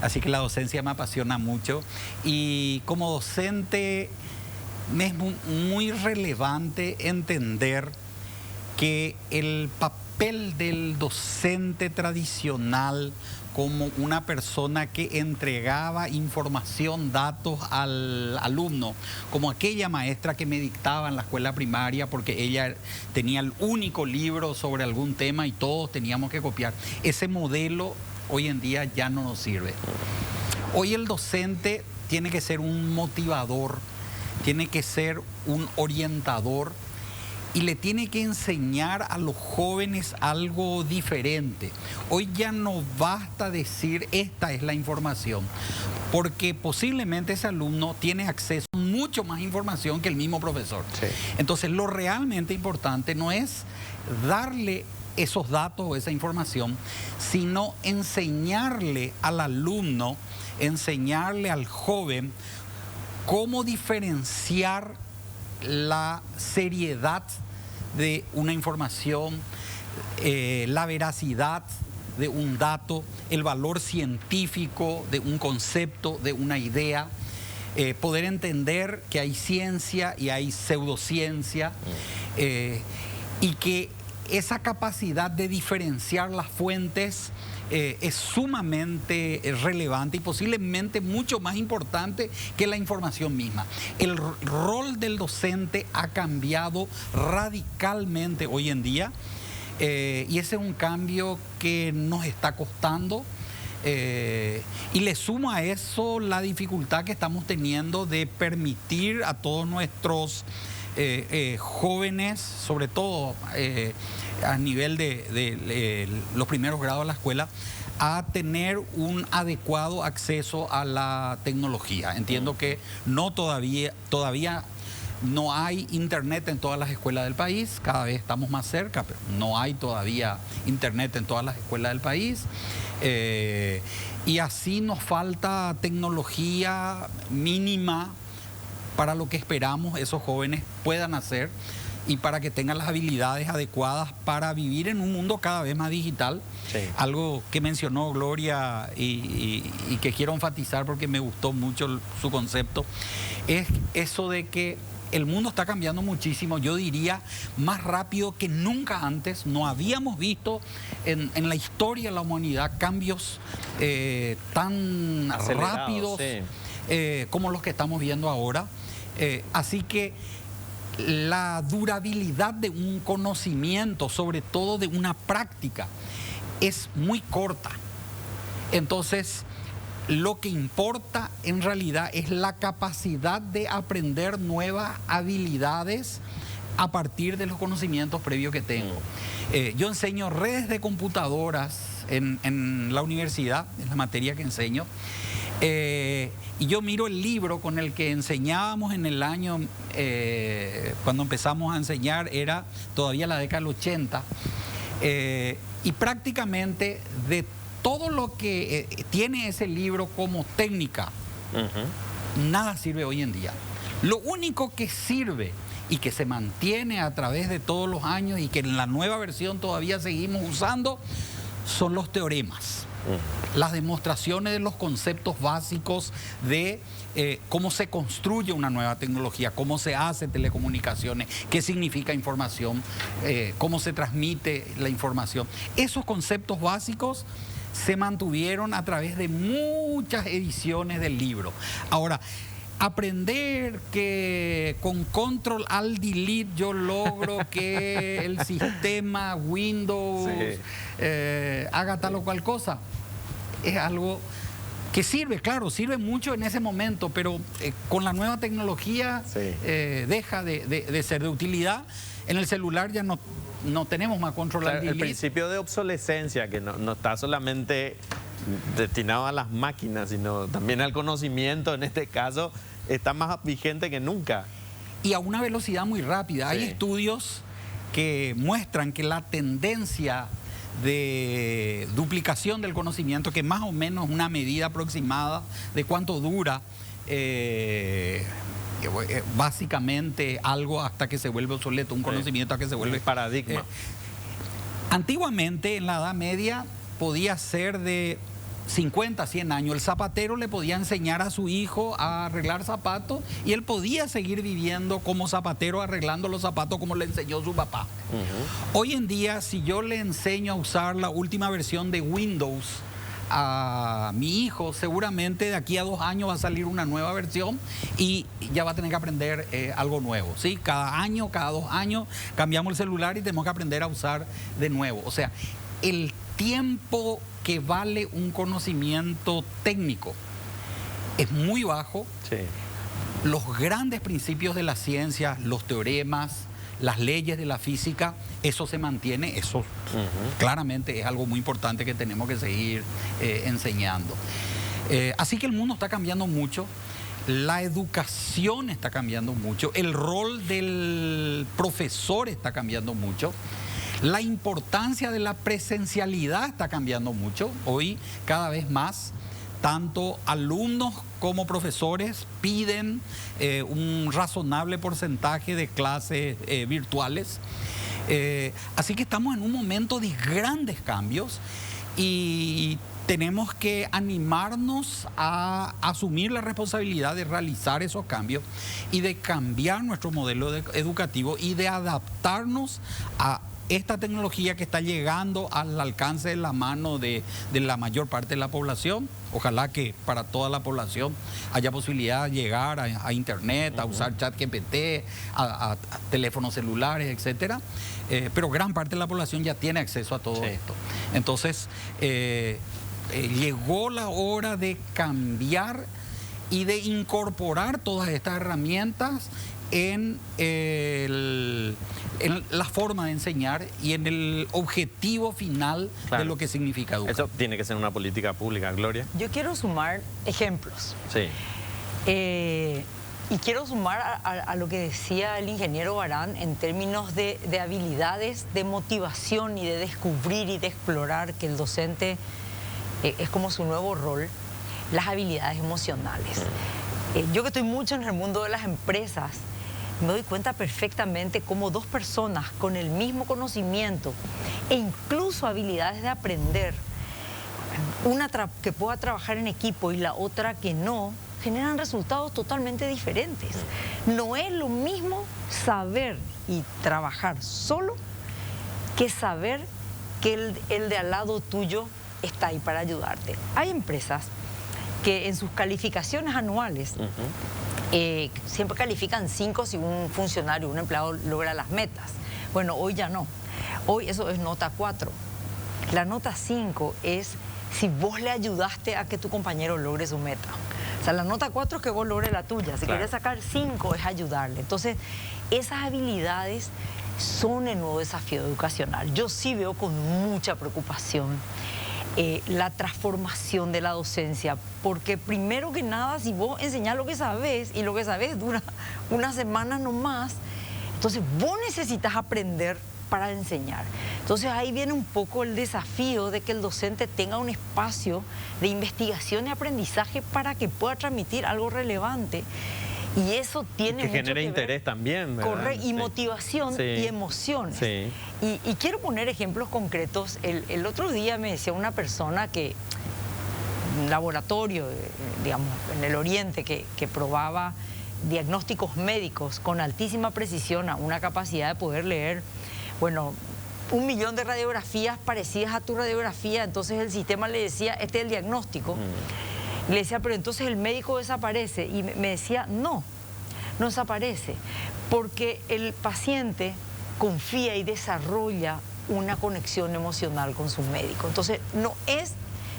así que la docencia me apasiona mucho y como docente me es muy relevante entender que el papel del docente tradicional como una persona que entregaba información, datos al alumno, como aquella maestra que me dictaba en la escuela primaria porque ella tenía el único libro sobre algún tema y todos teníamos que copiar. Ese modelo hoy en día ya no nos sirve. Hoy el docente tiene que ser un motivador, tiene que ser un orientador y le tiene que enseñar a los jóvenes algo diferente. Hoy ya no basta decir esta es la información, porque posiblemente ese alumno tiene acceso a mucho más información que el mismo profesor. Sí. Entonces lo realmente importante no es darle esos datos o esa información, sino enseñarle al alumno, enseñarle al joven cómo diferenciar la seriedad de una información, la veracidad de un dato, el valor científico de un concepto, de una idea, poder entender que hay ciencia y hay pseudociencia, y que esa capacidad de diferenciar las fuentes es sumamente relevante y posiblemente mucho más importante que la información misma. El rol del docente ha cambiado radicalmente hoy en día y ese es un cambio que nos está costando. Y le sumo a eso la dificultad que estamos teniendo de permitir a todos nuestros jóvenes, sobre todo a nivel de los primeros grados de la escuela, a tener un adecuado acceso a la tecnología. Entiendo que todavía no hay internet en todas las escuelas del país, cada vez estamos más cerca, pero no hay todavía internet en todas las escuelas del país. Y así nos falta tecnología mínima para lo que esperamos esos jóvenes puedan hacer y para que tengan las habilidades adecuadas para vivir en un mundo cada vez más digital. Sí. Algo que mencionó Gloria y que quiero enfatizar porque me gustó mucho su concepto, es eso de que el mundo está cambiando muchísimo, yo diría más rápido que nunca antes. No habíamos visto en la historia de la humanidad cambios tan rápidos, sí, como los que estamos viendo ahora. Así que la durabilidad de un conocimiento, sobre todo de una práctica, es muy corta. Entonces, lo que importa en realidad es la capacidad de aprender nuevas habilidades a partir de los conocimientos previos que tengo. Yo enseño redes de computadoras en la universidad, es la materia que enseño. Y yo miro el libro con el que enseñábamos en el año, cuando empezamos a enseñar, era todavía la década del 80, y prácticamente de todo lo que tiene ese libro como técnica, nada sirve hoy en día. Lo único que sirve y que se mantiene a través de todos los años y que en la nueva versión todavía seguimos usando son los teoremas. Las demostraciones de los conceptos básicos de cómo se construye una nueva tecnología, cómo se hace telecomunicaciones, qué significa información, cómo se transmite la información. Esos conceptos básicos se mantuvieron a través de muchas ediciones del libro. Ahora, aprender que con Control Alt Delete yo logro que el sistema Windows haga tal o cual cosa, es algo que sirve, claro, sirve mucho en ese momento, pero con la nueva tecnología deja de ser de utilidad. En el celular ya no tenemos más Control Alt Delete. El principio de obsolescencia, que no está solamente destinado a las máquinas, sino también al conocimiento, en este caso, está más vigente que nunca. Y a una velocidad muy rápida. Hay estudios que muestran que la tendencia de duplicación del conocimiento, que más o menos una medida aproximada de cuánto dura básicamente algo hasta que se vuelve obsoleto, un conocimiento hasta que se vuelve paradigma. Antiguamente, en la Edad Media, podía ser de 50, 100 años. El zapatero le podía enseñar a su hijo a arreglar zapatos y él podía seguir viviendo como zapatero arreglando los zapatos como le enseñó su papá. Hoy en día, si yo le enseño a usar la última versión de Windows a mi hijo, seguramente de aquí a 2 años va a salir una nueva versión y ya va a tener que aprender algo nuevo, ¿sí? Cada año, cada 2 años cambiamos el celular y tenemos que aprender a usar de nuevo. O sea, el tiempo que vale un conocimiento técnico es muy bajo. Los grandes principios de la ciencia, los teoremas, las leyes de la física, eso se mantiene, eso claramente es algo muy importante que tenemos que seguir enseñando. Así que el mundo está cambiando mucho, la educación está cambiando mucho, el rol del profesor está cambiando mucho. La importancia de la presencialidad está cambiando mucho. Hoy, cada vez más, tanto alumnos como profesores piden un razonable porcentaje de clases virtuales. Así que estamos en un momento de grandes cambios y tenemos que animarnos a asumir la responsabilidad de realizar esos cambios y de cambiar nuestro modelo educativo y de adaptarnos a esta tecnología que está llegando al alcance de la mano de la mayor parte de la población. Ojalá que para toda la población haya posibilidad de llegar a internet, a usar ChatGPT, a teléfonos celulares, etcétera. Pero gran parte de la población ya tiene acceso a todo esto. Entonces, llegó la hora de cambiar y de incorporar todas estas herramientas en la forma de enseñar y en el objetivo final de lo que significa educar. Eso tiene que ser una política pública, Gloria. Yo quiero sumar ejemplos. Y quiero sumar a lo que decía el ingeniero Barán en términos de habilidades, de motivación y de descubrir y de explorar, que el docente es como su nuevo rol, las habilidades emocionales. Yo que estoy mucho en el mundo de las empresas, me doy cuenta perfectamente cómo 2 personas con el mismo conocimiento e incluso habilidades de aprender, una que pueda trabajar en equipo y la otra que no, generan resultados totalmente diferentes. No es lo mismo saber y trabajar solo que saber que el de al lado tuyo está ahí para ayudarte. Hay empresas que en sus calificaciones anuales siempre califican 5 si un funcionario, un empleado logra las metas. Bueno, hoy ya no. Hoy eso es nota 4. La nota 5 es si vos le ayudaste a que tu compañero logre su meta. O sea, la nota 4 es que vos logres la tuya. Si quieres sacar 5 es ayudarle. Entonces, esas habilidades son el nuevo desafío educacional. Yo sí veo con mucha preocupación la transformación de la docencia, porque primero que nada, si vos enseñás lo que sabés y lo que sabés dura una semana nomás, entonces vos necesitas aprender para enseñar. Entonces ahí viene un poco el desafío de que el docente tenga un espacio de investigación y aprendizaje para que pueda transmitir algo relevante. Y eso tiene que genere interés también, ¿verdad? Correcto, y motivación y emociones. Y quiero poner ejemplos concretos. El otro día me decía una persona que, un laboratorio, digamos, en el Oriente, que probaba diagnósticos médicos con altísima precisión, a una capacidad de poder leer, bueno, 1 millón de radiografías parecidas a tu radiografía. Entonces el sistema le decía, este es el diagnóstico. Y le decía, pero entonces el médico desaparece. Y me decía, no desaparece, porque el paciente confía y desarrolla una conexión emocional con su médico. Entonces, no es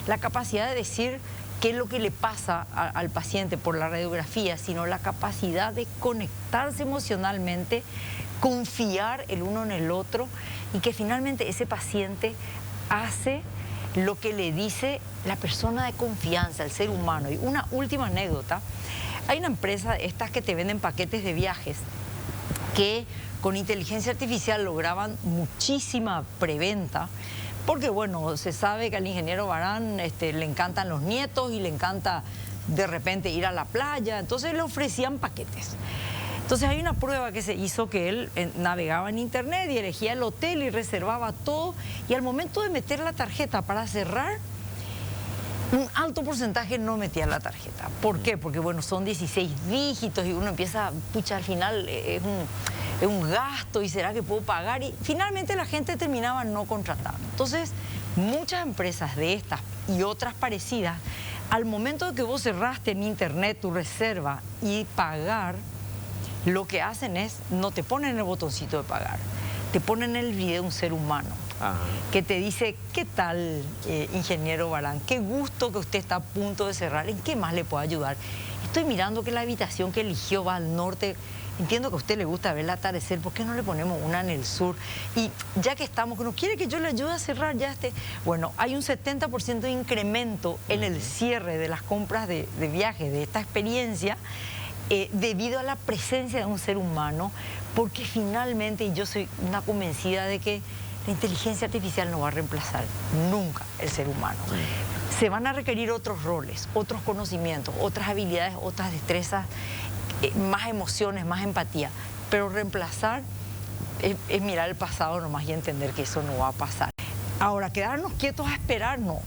la capacidad de decir qué es lo que le pasa al paciente por la radiografía, sino la capacidad de conectarse emocionalmente, confiar el uno en el otro y que finalmente ese paciente hace lo que le dice la persona de confianza, el ser humano. Y una última anécdota, hay una empresa, estas que te venden paquetes de viajes, que con inteligencia artificial lograban muchísima preventa, porque bueno, se sabe que al ingeniero Barán le encantan los nietos y le encanta de repente ir a la playa, entonces le ofrecían paquetes. Entonces hay una prueba que se hizo que él navegaba en internet y elegía el hotel y reservaba todo, y al momento de meter la tarjeta para cerrar, un alto porcentaje no metía la tarjeta. ¿Por qué? Porque bueno, son 16 dígitos y uno empieza, pucha, al final es un gasto y será que puedo pagar, y finalmente la gente terminaba no contratando. Entonces, muchas empresas de estas y otras parecidas, al momento de que vos cerraste en internet tu reserva y pagar, lo que hacen es, no te ponen el botoncito de pagar, te ponen el video de un ser humano. Ajá. Que te dice, ¿qué tal, ingeniero Barán? Qué gusto que usted está a punto de cerrar, ¿en qué más le puedo ayudar? Estoy mirando que la habitación que eligió va al norte, entiendo que a usted le gusta ver el atardecer, ¿por qué no le ponemos una en el sur? Y ya que estamos, ¿no quiere que yo le ayude a cerrar ya este? Bueno, hay un 70% de incremento en el cierre de las compras de viajes, de esta experiencia, debido a la presencia de un ser humano, porque finalmente, y yo soy una convencida de que la inteligencia artificial no va a reemplazar nunca el ser humano. Se van a requerir otros roles, otros conocimientos, otras habilidades, otras destrezas, más emociones, más empatía, pero reemplazar es mirar el pasado nomás y entender que eso no va a pasar. Ahora, quedarnos quietos a esperar, no.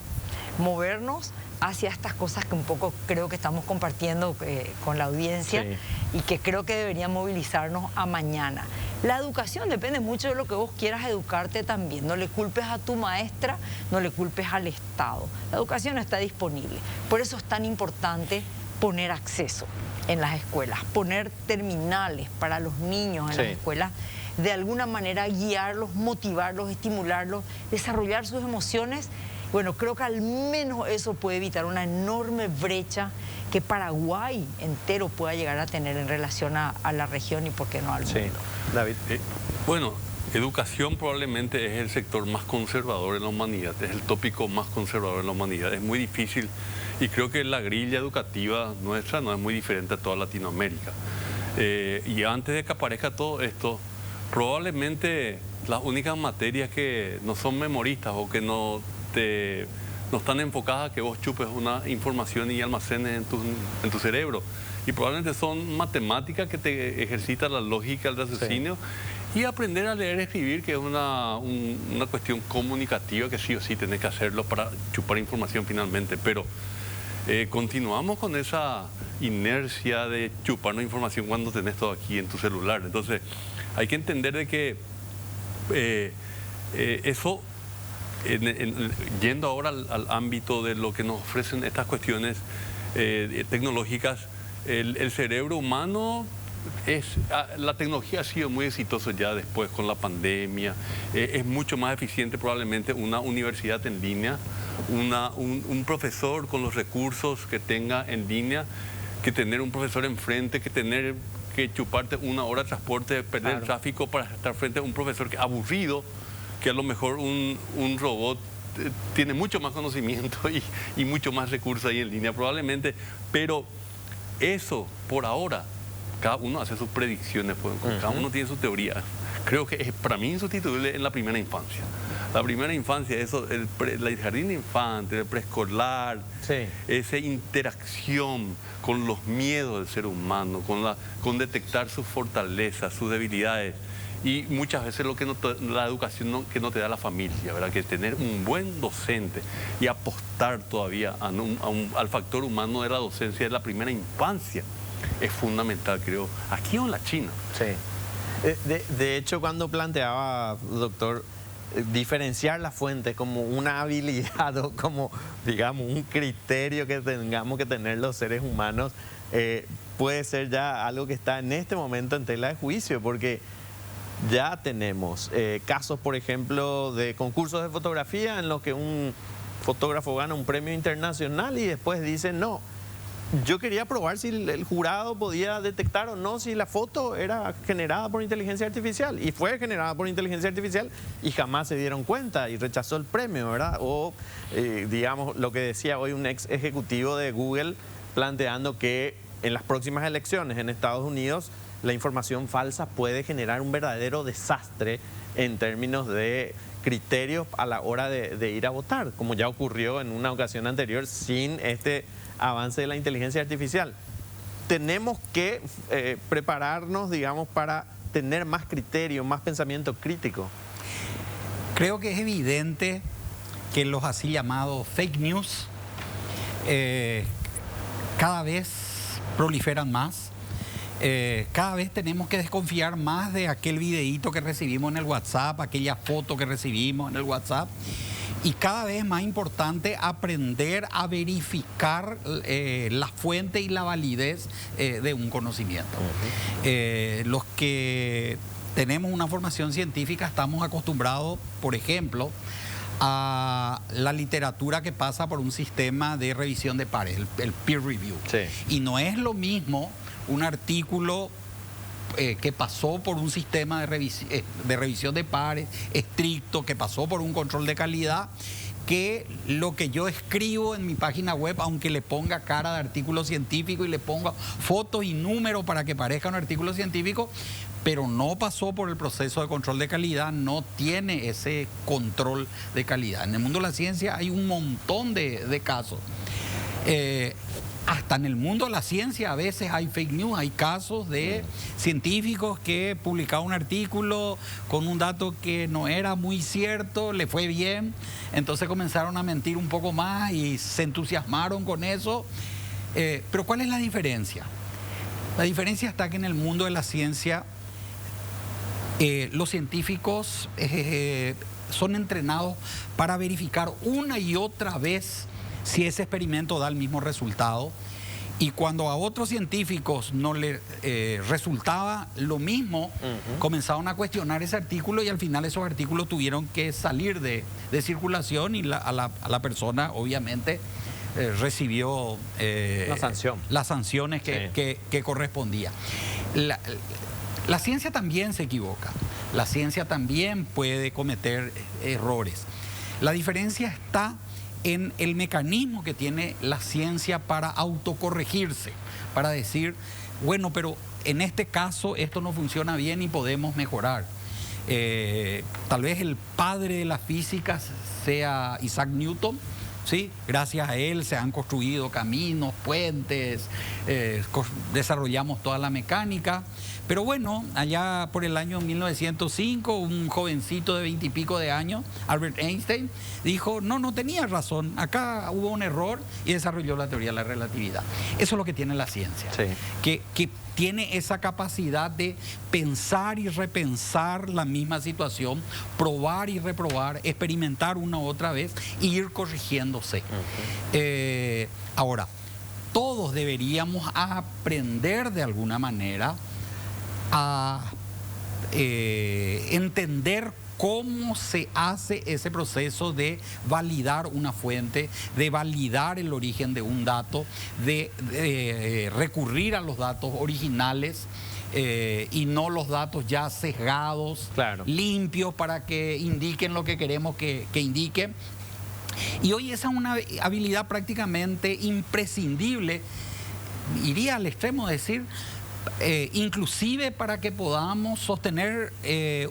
Movernos hacia estas cosas que un poco creo que estamos compartiendo con la audiencia, sí, y que creo que deberían movilizarnos a mañana. La educación depende mucho de lo que vos quieras educarte también. No le culpes a tu maestra, no le culpes al Estado. La educación está disponible. Por eso es tan importante poner acceso en las escuelas, poner terminales para los niños en las escuelas, de alguna manera guiarlos, motivarlos, estimularlos, desarrollar sus emociones. Bueno, creo que al menos eso puede evitar una enorme brecha que Paraguay entero pueda llegar a tener en relación a la región y por qué no al mundo. Sí, David. Bueno, educación probablemente es el sector más conservador en la humanidad, es el tópico más conservador en la humanidad. Es muy difícil y creo que la grilla educativa nuestra no es muy diferente a toda Latinoamérica. Y antes de que aparezca todo esto, probablemente las únicas materias que no son memoristas o que no están enfocadas a que vos chupes una información y almacenes en tu cerebro. Y probablemente son matemáticas que te ejercitan la lógica, el raciocinio, y aprender a leer y escribir, que es una cuestión comunicativa que sí o sí tenés que hacerlo para chupar información finalmente. Pero continuamos con esa inercia de chuparnos información cuando tenés todo aquí en tu celular. Entonces hay que entender de que eso... yendo ahora al ámbito de lo que nos ofrecen estas cuestiones tecnológicas, el cerebro humano la tecnología ha sido muy exitosa ya después con la pandemia, es mucho más eficiente probablemente una universidad en línea, un profesor con los recursos que tenga en línea, que tener un profesor enfrente, que tener que chuparte una hora de transporte, perder el tráfico para estar frente a un profesor que aburrido, que a lo mejor un robot tiene mucho más conocimiento y mucho más recursos ahí en línea probablemente, pero eso por ahora, cada uno hace sus predicciones, pues, cada uno tiene su teoría. Creo que es para mí insustituible en la primera infancia. La primera infancia, eso, el jardín de infantes, el preescolar, esa interacción con los miedos del ser humano, con detectar sus fortalezas, sus debilidades. Y muchas veces la educación que no te da la familia, ¿verdad? Que tener un buen docente y apostar todavía al factor humano de la docencia de la primera infancia es fundamental, creo, aquí o en la China. Sí. De hecho, cuando planteaba, doctor, diferenciar las fuentes como una habilidad o como, digamos, un criterio que tengamos que tener los seres humanos, puede ser ya algo que está en este momento en tela de juicio, porque ya tenemos casos, por ejemplo, de concursos de fotografía en los que un fotógrafo gana un premio internacional y después dice, no, yo quería probar si el jurado podía detectar o no si la foto era generada por inteligencia artificial, y fue generada por inteligencia artificial y jamás se dieron cuenta y rechazó el premio, ¿verdad? O digamos lo que decía hoy un ex ejecutivo de Google planteando que en las próximas elecciones en Estados Unidos la información falsa puede generar un verdadero desastre en términos de criterios a la hora de ir a votar, como ya ocurrió en una ocasión anterior sin este avance de la inteligencia artificial. Tenemos que prepararnos, digamos, para tener más criterio, más pensamiento crítico. Creo que es evidente que los así llamados fake news cada vez proliferan más. Cada vez tenemos que desconfiar más de aquel videíto que recibimos en el WhatsApp, aquella foto que recibimos en el WhatsApp. Y cada vez es más importante aprender a verificar la fuente y la validez de un conocimiento. Los que tenemos una formación científica estamos acostumbrados, por ejemplo, a la literatura que pasa por un sistema de revisión de pares, el peer review. Sí. Y no es lo mismo un artículo que pasó por un sistema de revisión de pares estricto, que pasó por un control de calidad, que lo que yo escribo en mi página web, aunque le ponga cara de artículo científico y le ponga fotos y números para que parezca un artículo científico, pero no pasó por el proceso de control de calidad, no tiene ese control de calidad. En el mundo de la ciencia hay un montón de casos. Hasta en el mundo de la ciencia a veces hay fake news, hay casos de científicos que publicaron un artículo con un dato que no era muy cierto, le fue bien, entonces comenzaron a mentir un poco más y se entusiasmaron con eso. Pero ¿cuál es la diferencia? La diferencia está que en el mundo de la ciencia los científicos son entrenados para verificar una y otra vez si ese experimento da el mismo resultado, y cuando a otros científicos no le resultaba lo mismo, comenzaron a cuestionar ese artículo y al final esos artículos tuvieron que salir de circulación y a la persona obviamente recibió las sanciones que correspondía. La ciencia también se equivoca, la ciencia también puede cometer errores. La diferencia está en el mecanismo que tiene la ciencia para autocorregirse, para decir, bueno, pero en este caso esto no funciona bien y podemos mejorar. Tal vez el padre de la física sea Isaac Newton, ¿sí? Gracias a él se han construido caminos, puentes, desarrollamos toda la mecánica. Pero bueno, allá por el año 1905, un jovencito de 20 y pico de años, Albert Einstein, dijo, no tenía razón, acá hubo un error, y desarrolló la teoría de la relatividad. Eso es lo que tiene la ciencia, sí, que tiene esa capacidad de pensar y repensar la misma situación, probar y reprobar, experimentar una u otra vez e ir corrigiéndose. Ahora, todos deberíamos aprender de alguna manera a entender cómo se hace ese proceso de validar una fuente, de validar el origen de un dato, de recurrir a los datos originales y no los datos ya sesgados, claro, limpios para que indiquen lo que queremos que indiquen. Y hoy esa es una habilidad prácticamente imprescindible, iría al extremo de decir, inclusive para que podamos sostener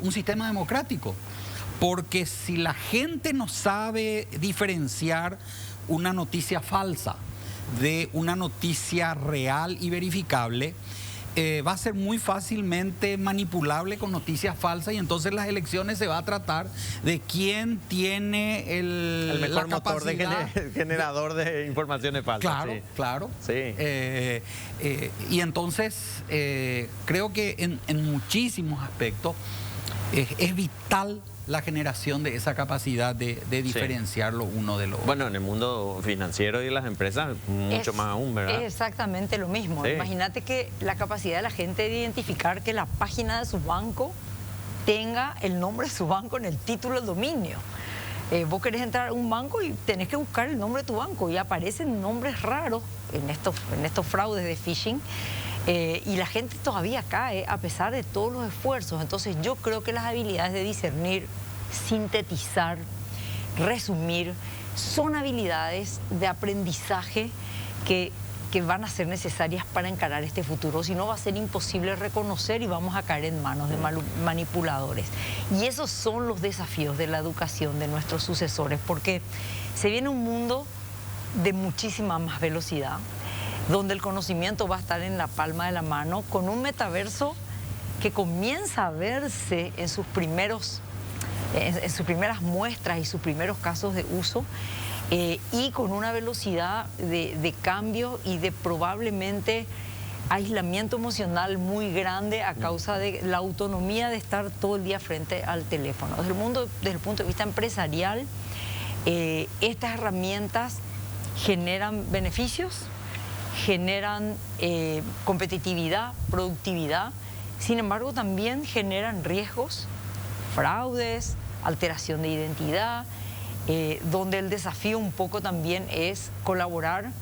un sistema democrático, porque si la gente no sabe diferenciar una noticia falsa de una noticia real y verificable, va a ser muy fácilmente manipulable con noticias falsas, y entonces las elecciones se va a tratar de quién tiene el mejor motor de generador de informaciones falsas. Claro, sí, claro. Sí. Y entonces creo que en muchísimos aspectos es vital la generación de esa capacidad de diferenciar lo uno de lo otro. Bueno, en el mundo financiero y de las empresas, mucho más aún, ¿verdad? Es exactamente lo mismo. Sí. Imagínate que la capacidad de la gente de identificar que la página de su banco tenga el nombre de su banco en el título del dominio. Vos querés entrar a un banco y tenés que buscar el nombre de tu banco y aparecen nombres raros en estos fraudes de phishing. Y la gente todavía cae a pesar de todos los esfuerzos. Entonces yo creo que las habilidades de discernir, sintetizar, resumir, son habilidades de aprendizaje que van a ser necesarias para encarar este futuro. Si no, va a ser imposible reconocer y vamos a caer en manos de manipuladores. Y esos son los desafíos de la educación de nuestros sucesores, porque se viene un mundo de muchísima más velocidad, donde el conocimiento va a estar en la palma de la mano, con un metaverso que comienza a verse en sus primeras muestras y sus primeros casos de uso, y con una velocidad de cambio y de probablemente aislamiento emocional muy grande a causa de la autonomía de estar todo el día frente al teléfono. Desde el punto de vista empresarial, estas herramientas generan beneficios, generan competitividad, productividad, sin embargo también generan riesgos, fraudes, alteración de identidad, donde el desafío un poco también es colaborar,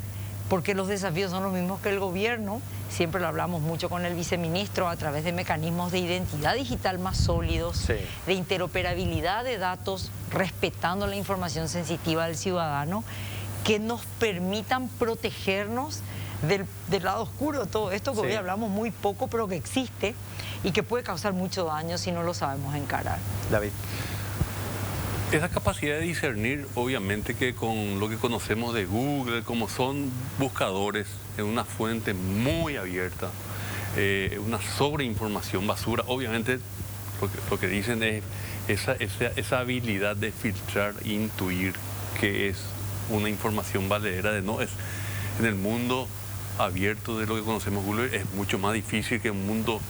porque los desafíos son los mismos que el gobierno. Siempre lo hablamos mucho con el viceministro a través de mecanismos de identidad digital más sólidos, sí, de interoperabilidad de datos, respetando la información sensitiva del ciudadano, que nos permitan protegernos del lado oscuro de todo esto, que sí, hoy hablamos muy poco, pero que existe y que puede causar mucho daño si no lo sabemos encarar. David. Esa capacidad de discernir, obviamente que con lo que conocemos de Google, como son buscadores en una fuente muy abierta, una sobreinformación basura, obviamente lo que dicen es esa habilidad de filtrar e intuir que es una información valedera, de no es en el mundo abierto de lo que conocemos Google, es mucho más difícil que un mundo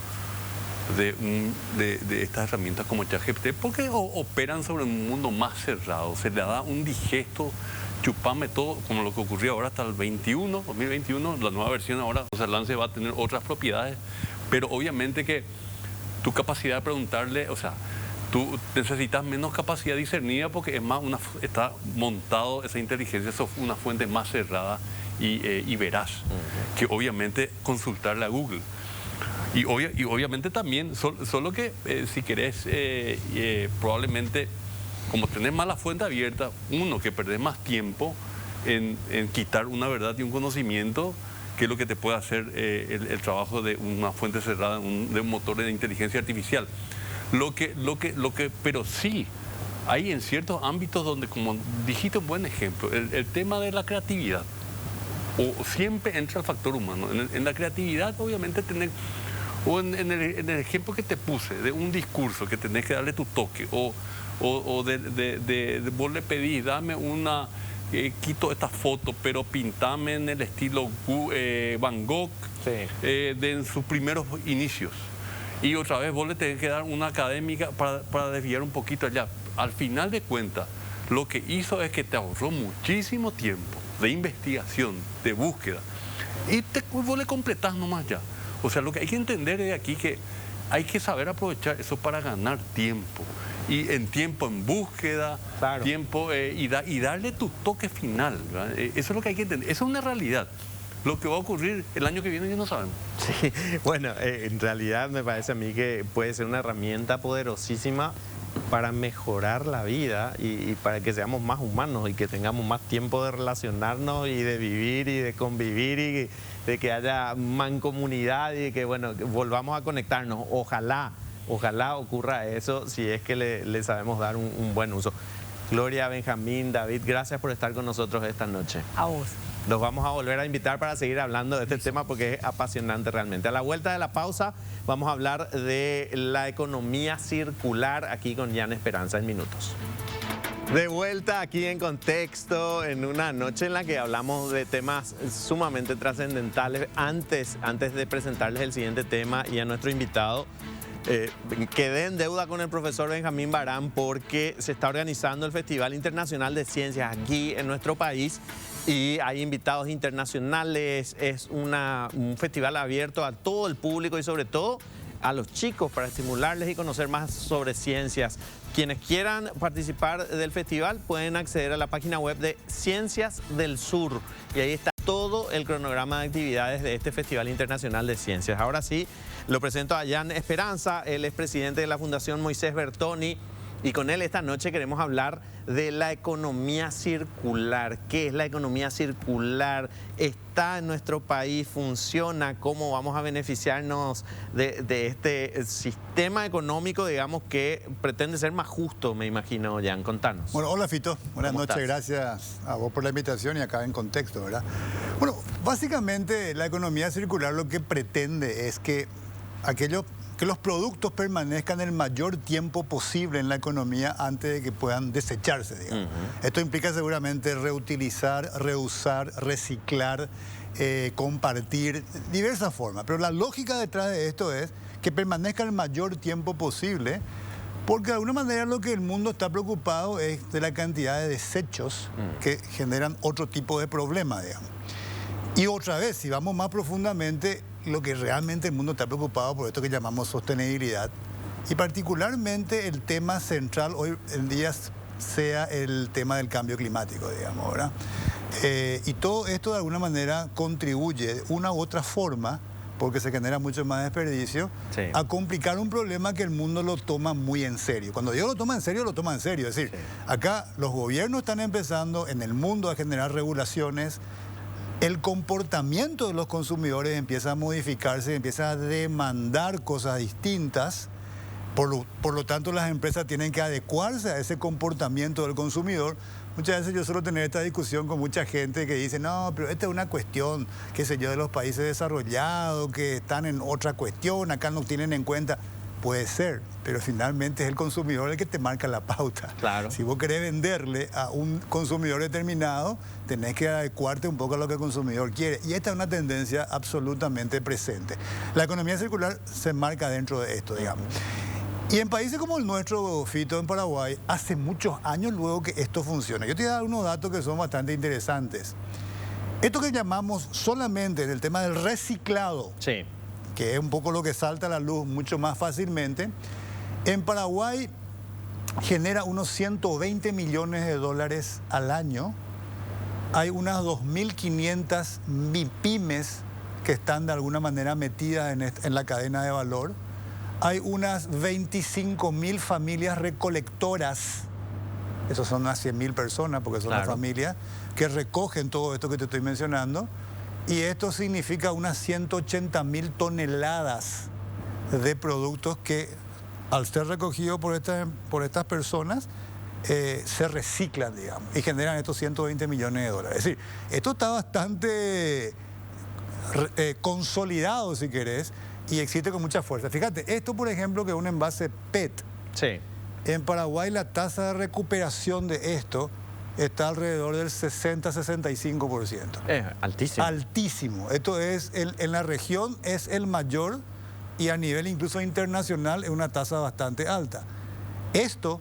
de estas herramientas como ChatGPT, porque operan sobre un mundo más cerrado. Se le da un digesto, chupame todo, como lo que ocurrió ahora hasta el 2021, la nueva versión ahora, o sea, el lance va a tener otras propiedades, pero obviamente que tu capacidad de preguntarle, o sea, tú necesitas menos capacidad discernida porque es más está montado esa inteligencia sobre una fuente más cerrada y veraz, que obviamente consultarle a Google. Y obviamente también, solo que si querés, probablemente, como tenés más la fuente abierta, uno, que perdés más tiempo en quitar una verdad y un conocimiento, que es lo que te puede hacer el trabajo de una fuente cerrada, de un motor de inteligencia artificial. Pero sí, hay en ciertos ámbitos donde, como dijiste un buen ejemplo, el tema de la creatividad, o siempre entra el factor humano. En la creatividad, obviamente, o en el ejemplo que te puse, de un discurso que tenés que darle tu toque, o vos le pedís, dame una, quito esta foto, pero pintame en el estilo Van Gogh, sí, en sus primeros inicios. Y otra vez vos le tenés que dar una académica para desviar un poquito allá. Al final de cuentas, lo que hizo es que te ahorró muchísimo tiempo de investigación, de búsqueda, y vos le completás nomás ya. O sea, lo que hay que entender es aquí que hay que saber aprovechar eso para ganar tiempo. Y en búsqueda, claro, tiempo, y darle tu toque final, ¿verdad? Eso es lo que hay que entender. Eso es una realidad. Lo que va a ocurrir el año que viene ya no sabemos. Sí, bueno, en realidad me parece a mí que puede ser una herramienta poderosísima para mejorar la vida y para que seamos más humanos y que tengamos más tiempo de relacionarnos y de vivir y de convivir y de que haya mancomunidad y de que, bueno, que volvamos a conectarnos. Ojalá ocurra eso si es que le sabemos dar un buen uso. Gloria, Benjamín, David, gracias por estar con nosotros esta noche. A vos. Los vamos a volver a invitar para seguir hablando de este tema porque es apasionante realmente. A la vuelta de la pausa vamos a hablar de la economía circular aquí con Jan Esperanza en minutos. De vuelta aquí en Contexto, en una noche en la que hablamos de temas sumamente trascendentales. Antes de presentarles el siguiente tema y a nuestro invitado, quedé en deuda con el profesor Benjamín Barán porque se está organizando el Festival Internacional de Ciencias aquí en nuestro país y hay invitados internacionales, es un festival abierto a todo el público y sobre todo a los chicos para estimularles y conocer más sobre ciencias. Quienes quieran participar del festival pueden acceder a la página web de Ciencias del Sur y ahí está todo el cronograma de actividades de este Festival Internacional de Ciencias. Ahora sí, lo presento a Jan Esperanza, él es presidente de la Fundación Moisés Bertoni y con él esta noche queremos hablar de la economía circular. ¿Qué es la economía circular? ¿Está en nuestro país? ¿Funciona? ¿Cómo vamos a beneficiarnos de este sistema económico, digamos, que pretende ser más justo, me imagino, Jan? Contanos. Bueno, hola Fito, buenas noches, estás? Gracias a vos por la invitación y acá en contexto, ¿verdad? Bueno, básicamente la economía circular lo que pretende es que los productos permanezcan el mayor tiempo posible en la economía antes de que puedan desecharse, digamos. Esto implica seguramente reutilizar, reusar, reciclar, compartir, diversas formas. Pero la lógica detrás de esto es que permanezca el mayor tiempo posible, porque de alguna manera lo que el mundo está preocupado es de la cantidad de desechos que generan otro tipo de problema, digamos. Y otra vez, si vamos más profundamente, lo que realmente el mundo está preocupado por esto que llamamos sostenibilidad, y particularmente el tema central hoy en día sea el tema del cambio climático, digamos, ¿verdad? Y todo esto de alguna manera contribuye de una u otra forma, porque se genera mucho más desperdicio, sí, a complicar un problema que el mundo lo toma muy en serio. Cuando digo lo toma en serio, lo toma en serio. Es decir, sí, acá los gobiernos están empezando en el mundo a generar regulaciones. El comportamiento de los consumidores empieza a modificarse, empieza a demandar cosas distintas. Por lo tanto, las empresas tienen que adecuarse a ese comportamiento del consumidor. Muchas veces yo suelo tener esta discusión con mucha gente que dice, no, pero esta es una cuestión, qué sé yo, de los países desarrollados, que están en otra cuestión, acá no tienen en cuenta. Puede ser, pero finalmente es el consumidor el que te marca la pauta. Claro. Si vos querés venderle a un consumidor determinado, tenés que adecuarte un poco a lo que el consumidor quiere. Y esta es una tendencia absolutamente presente. La economía circular se marca dentro de esto, digamos. Y en países como el nuestro, Fito, en Paraguay, hace muchos años luego que esto funciona. Yo te voy a dar unos datos que son bastante interesantes. Esto que llamamos solamente del tema del reciclado, sí, que es un poco lo que salta a la luz mucho más fácilmente, en Paraguay genera unos 120 millones de dólares al año. Hay unas 2.500 MIPYMES que están de alguna manera metidas en la cadena de valor. Hay unas 25.000 familias recolectoras, esos son unas 100.000 personas porque son las familias, que recogen todo esto que te estoy mencionando. Y esto significa unas 180.000 toneladas de productos que, al ser recogidos por estas personas, se reciclan, digamos, y generan estos 120 millones de dólares. Es decir, esto está bastante consolidado, si querés, y existe con mucha fuerza. Fíjate, esto, por ejemplo, que es un envase PET. Sí. En Paraguay la tasa de recuperación de esto está alrededor del 60-65%. Altísimo. Altísimo. Esto es, en la región es el mayor y a nivel incluso internacional es una tasa bastante alta. Esto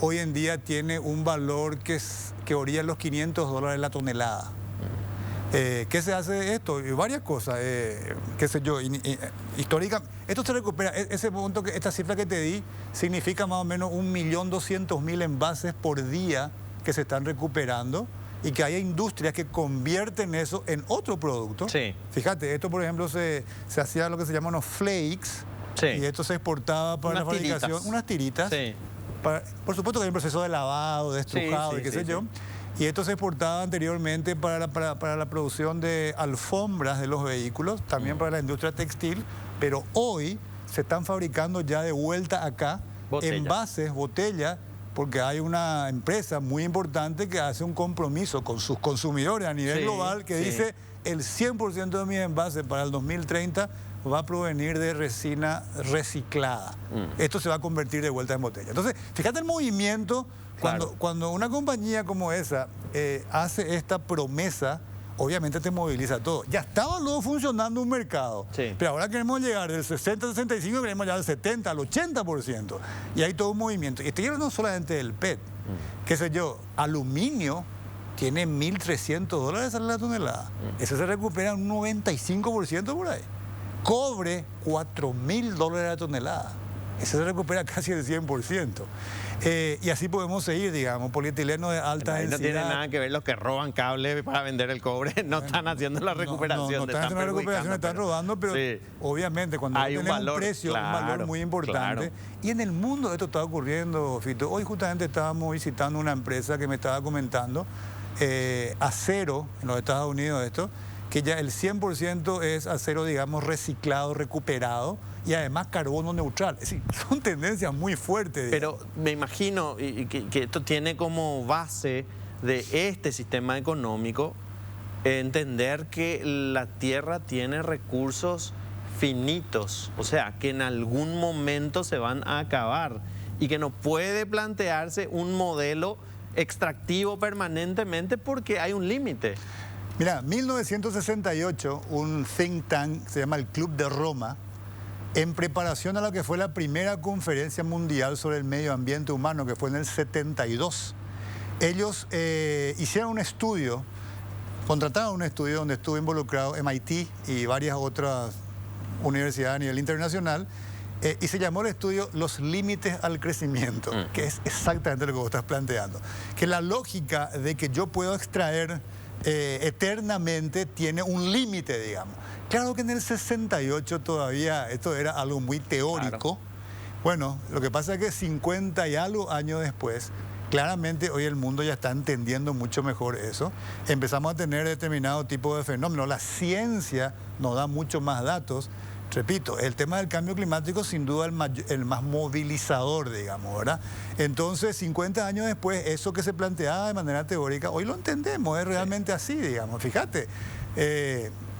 hoy en día tiene un valor que orilla los $500 la tonelada. ¿Qué se hace de esto? Varias cosas, qué sé yo, histórica. Esto se recupera, ese punto, esta cifra que te di, significa más o menos 1.200.000 envases por día que se están recuperando y que haya industrias que convierten eso en otro producto. Sí. Fíjate, esto por ejemplo se hacía lo que se llaman los flakes, sí, y esto se exportaba para la fabricación, unas tiritas. Sí. Por supuesto que hay un proceso de lavado, de estrujado, sí, y qué sé yo. Y esto se exportaba anteriormente para la producción de alfombras de los vehículos, también para la industria textil, pero hoy se están fabricando ya de vuelta acá envases, botellas, porque hay una empresa muy importante que hace un compromiso con sus consumidores a nivel global que dice el 100% de mis envases para el 2030 va a provenir de resina reciclada. Esto se va a convertir de vuelta en botella. Entonces, fíjate el movimiento. Cuando una compañía como esa hace esta promesa obviamente te moviliza todo. Ya estaba luego funcionando un mercado, Sí. pero ahora queremos llegar del 60 al 65, queremos llegar del 70 al 80%. Y hay todo un movimiento. Y estoy hablando no solamente del PET, qué sé yo, aluminio tiene $1.300 a la tonelada. Ese se recupera un 95% por ahí. Cobre, $4.000 a la tonelada. Ese se recupera casi el 100%. Y así podemos seguir, digamos, polietileno de alta Ahí no densidad. tiene nada que ver los que roban cable para vender el cobre, no están haciendo la recuperación. No están haciendo la recuperación, están rodando, pero sí, obviamente cuando hay tenés un valor, precio, claro, un valor muy importante. claro. Y en el mundo esto está ocurriendo, Fito. Hoy justamente estábamos visitando una empresa que me estaba comentando, acero, en los Estados Unidos esto, que ya el 100% es acero, digamos, reciclado, recuperado, y además carbono neutral. Es decir, son tendencias muy fuertes. Pero me imagino que esto tiene como base de este sistema económico entender que la Tierra tiene recursos finitos, o sea, que en algún momento se van a acabar y que no puede plantearse un modelo extractivo permanentemente porque hay un límite. Mira, 1968, un think tank, se llama el Club de Roma, en preparación a lo que fue la primera conferencia mundial sobre el medio ambiente humano, que fue en el 72. Ellos hicieron un estudio, contrataron un estudio donde estuvo involucrado MIT y varias otras universidades a nivel internacional, y se llamó el estudio Los límites al crecimiento, que es exactamente lo que vos estás planteando. Que la lógica de que yo puedo extraer eternamente tiene un límite, digamos. Claro que en el 68 todavía esto era algo muy teórico. Claro. Bueno, lo que pasa es que 50 y algo años después, claramente hoy el mundo ya está entendiendo mucho mejor eso. Empezamos a tener determinado tipo de fenómenos. La ciencia nos da mucho más datos. Repito, el tema del cambio climático sin duda el más movilizador, digamos, ¿verdad? Entonces, 50 años después, eso que se planteaba de manera teórica, hoy lo entendemos, es realmente así, digamos. Fíjate,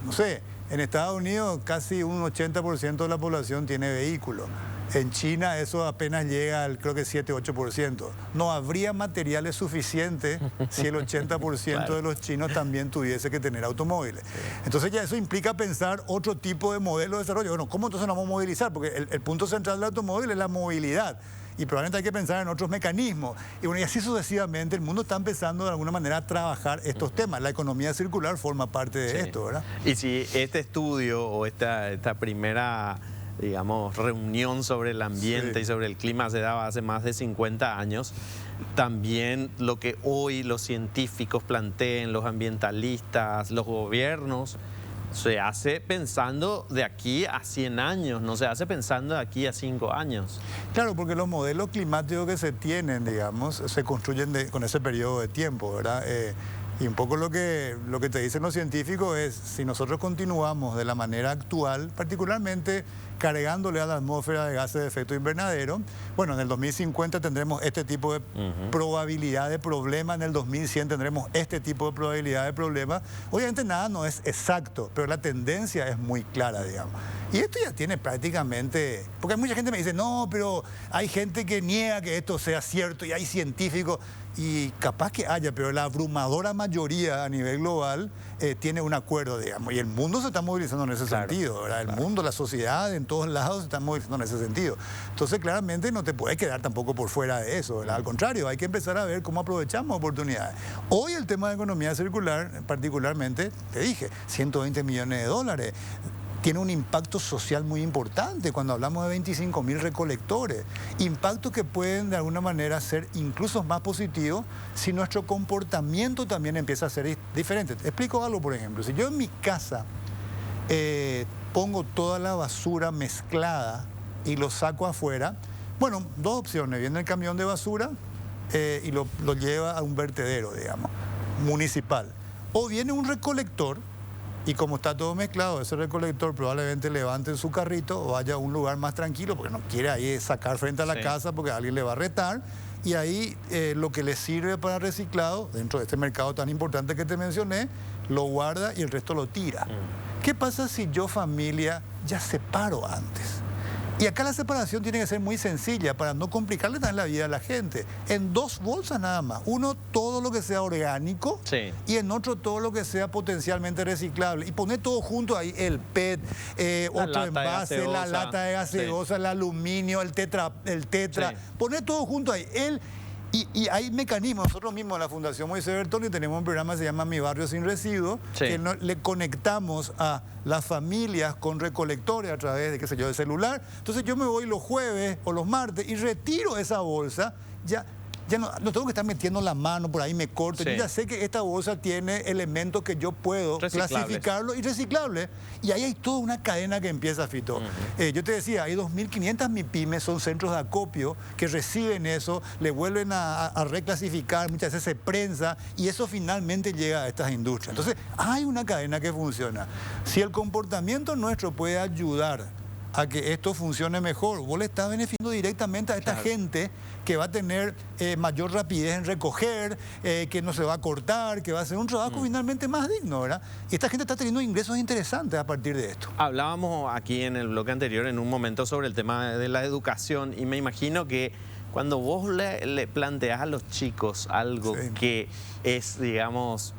no sé, en Estados Unidos casi un 80% de la población tiene vehículos. En China eso apenas llega al, creo que 7-8%. No habría materiales suficientes si el 80% claro, de los chinos también tuviese que tener automóviles. Sí. Entonces ya eso implica pensar otro tipo de modelo de desarrollo. Bueno, ¿cómo entonces nos vamos a movilizar? Porque el punto central del automóvil es la movilidad. Y probablemente hay que pensar en otros mecanismos. Y bueno, y así sucesivamente el mundo está empezando de alguna manera a trabajar estos temas. La economía circular forma parte de esto, ¿verdad? Y si este estudio o esta primera, digamos, reunión sobre el ambiente y sobre el clima se daba hace más de 50 años, también lo que hoy los científicos planteen, los ambientalistas, los gobiernos, se hace pensando de aquí a 100 años, no se hace pensando de aquí a 5 años. Claro, porque los modelos climáticos que se tienen, digamos, se construyen con ese periodo de tiempo, ¿verdad? Y un poco lo que te dicen los científicos es, si nosotros continuamos de la manera actual, particularmente cargándole a la atmósfera de gases de efecto invernadero, bueno, en el 2050 tendremos este tipo de probabilidad de problema, en el 2100 tendremos este tipo de probabilidad de problema. Obviamente nada no es exacto, pero la tendencia es muy clara, digamos. Y esto ya tiene prácticamente, porque mucha gente me dice, no, pero hay gente que niega que esto sea cierto y hay científicos. Y capaz que haya, pero la abrumadora mayoría a nivel global tiene un acuerdo, digamos, y el mundo se está movilizando en ese sentido, ¿verdad? El mundo, la sociedad, en todos lados se están movilizando en ese sentido. Entonces, claramente no te puedes quedar tampoco por fuera de eso, ¿verdad? Al contrario, hay que empezar a ver cómo aprovechamos oportunidades. Hoy el tema de economía circular, particularmente, te dije, 120 millones de dólares. Tiene un impacto social muy importante cuando hablamos de 25.000 recolectores. Impactos que pueden de alguna manera ser incluso más positivos si nuestro comportamiento también empieza a ser diferente. Te explico algo, por ejemplo. Si yo en mi casa pongo toda la basura mezclada y lo saco afuera, bueno, dos opciones. Viene el camión de basura y lo lleva a un vertedero, digamos, municipal. O viene un recolector. Y como está todo mezclado, ese recolector probablemente levante en su carrito o vaya a un lugar más tranquilo porque no quiere ahí sacar frente a la casa porque alguien le va a retar. Y ahí lo que le sirve para reciclado, dentro de este mercado tan importante que te mencioné, lo guarda y el resto lo tira. ¿Qué pasa si yo, familia, ya separo antes? Y acá la separación tiene que ser muy sencilla para no complicarle tan la vida a la gente. En 2 bolsas nada más. Uno, todo lo que sea orgánico, Sí. y en otro, todo lo que sea potencialmente reciclable. Y poner todo junto ahí, el PET, otro lata de envase, la gaseosa. lata de gaseosa, el aluminio, el tetra. Sí. Poner todo junto ahí. Y hay mecanismos. Nosotros mismos en la Fundación Moisés Bertoni tenemos un programa que se llama Mi Barrio Sin Residuos, Sí. que le conectamos a las familias con recolectores a través de, qué sé yo, de celular. Entonces yo me voy los jueves o los martes y retiro esa bolsa. Ya no tengo que estar metiendo la mano por ahí, me corto. Sí. Yo ya sé que esta bolsa tiene elementos que yo puedo Reciclables. clasificarlo y reciclable. Y ahí hay toda una cadena que empieza, Fito. Yo te decía, hay 2.500 MIPYMES, son centros de acopio que reciben eso, le vuelven a reclasificar, muchas veces se prensa y eso finalmente llega a estas industrias. Entonces, hay una cadena que funciona. Si el comportamiento nuestro puede ayudar a que esto funcione mejor, vos le estás beneficiando directamente a esta gente que va a tener mayor rapidez en recoger, que no se va a cortar, que va a hacer un trabajo finalmente más digno, ¿verdad? Y esta gente está teniendo ingresos interesantes a partir de esto. Hablábamos aquí en el bloque anterior en un momento sobre el tema de la educación y me imagino que cuando vos le planteás a los chicos algo Sí. que es, digamos,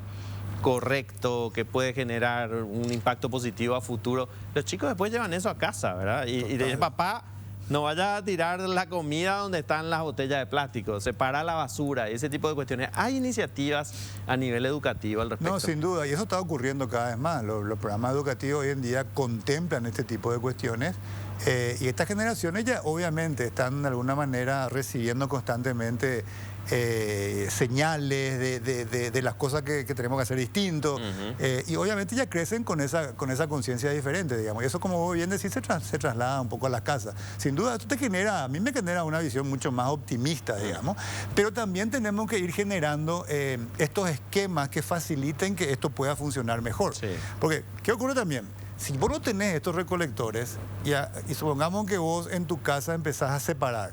correcto, que puede generar un impacto positivo a futuro, los chicos después llevan eso a casa, ¿verdad? Y dicen, papá, no vaya a tirar la comida donde están las botellas de plástico, separa la basura y ese tipo de cuestiones. ¿Hay iniciativas a nivel educativo al respecto? No, sin duda, y eso está ocurriendo cada vez más. Los programas educativos hoy en día contemplan este tipo de cuestiones y estas generaciones ya obviamente están de alguna manera recibiendo constantemente señales de las cosas que tenemos que hacer distinto y obviamente ya crecen con esa conciencia diferente, digamos. Y eso, como vos bien decís, se traslada un poco a las casas. Sin duda, esto a mí me genera una visión mucho más optimista, digamos, pero también tenemos que ir generando estos esquemas que faciliten que esto pueda funcionar mejor. Sí. Porque, ¿qué ocurre también? Si vos no tenés estos recolectores y supongamos que vos en tu casa empezás a separar,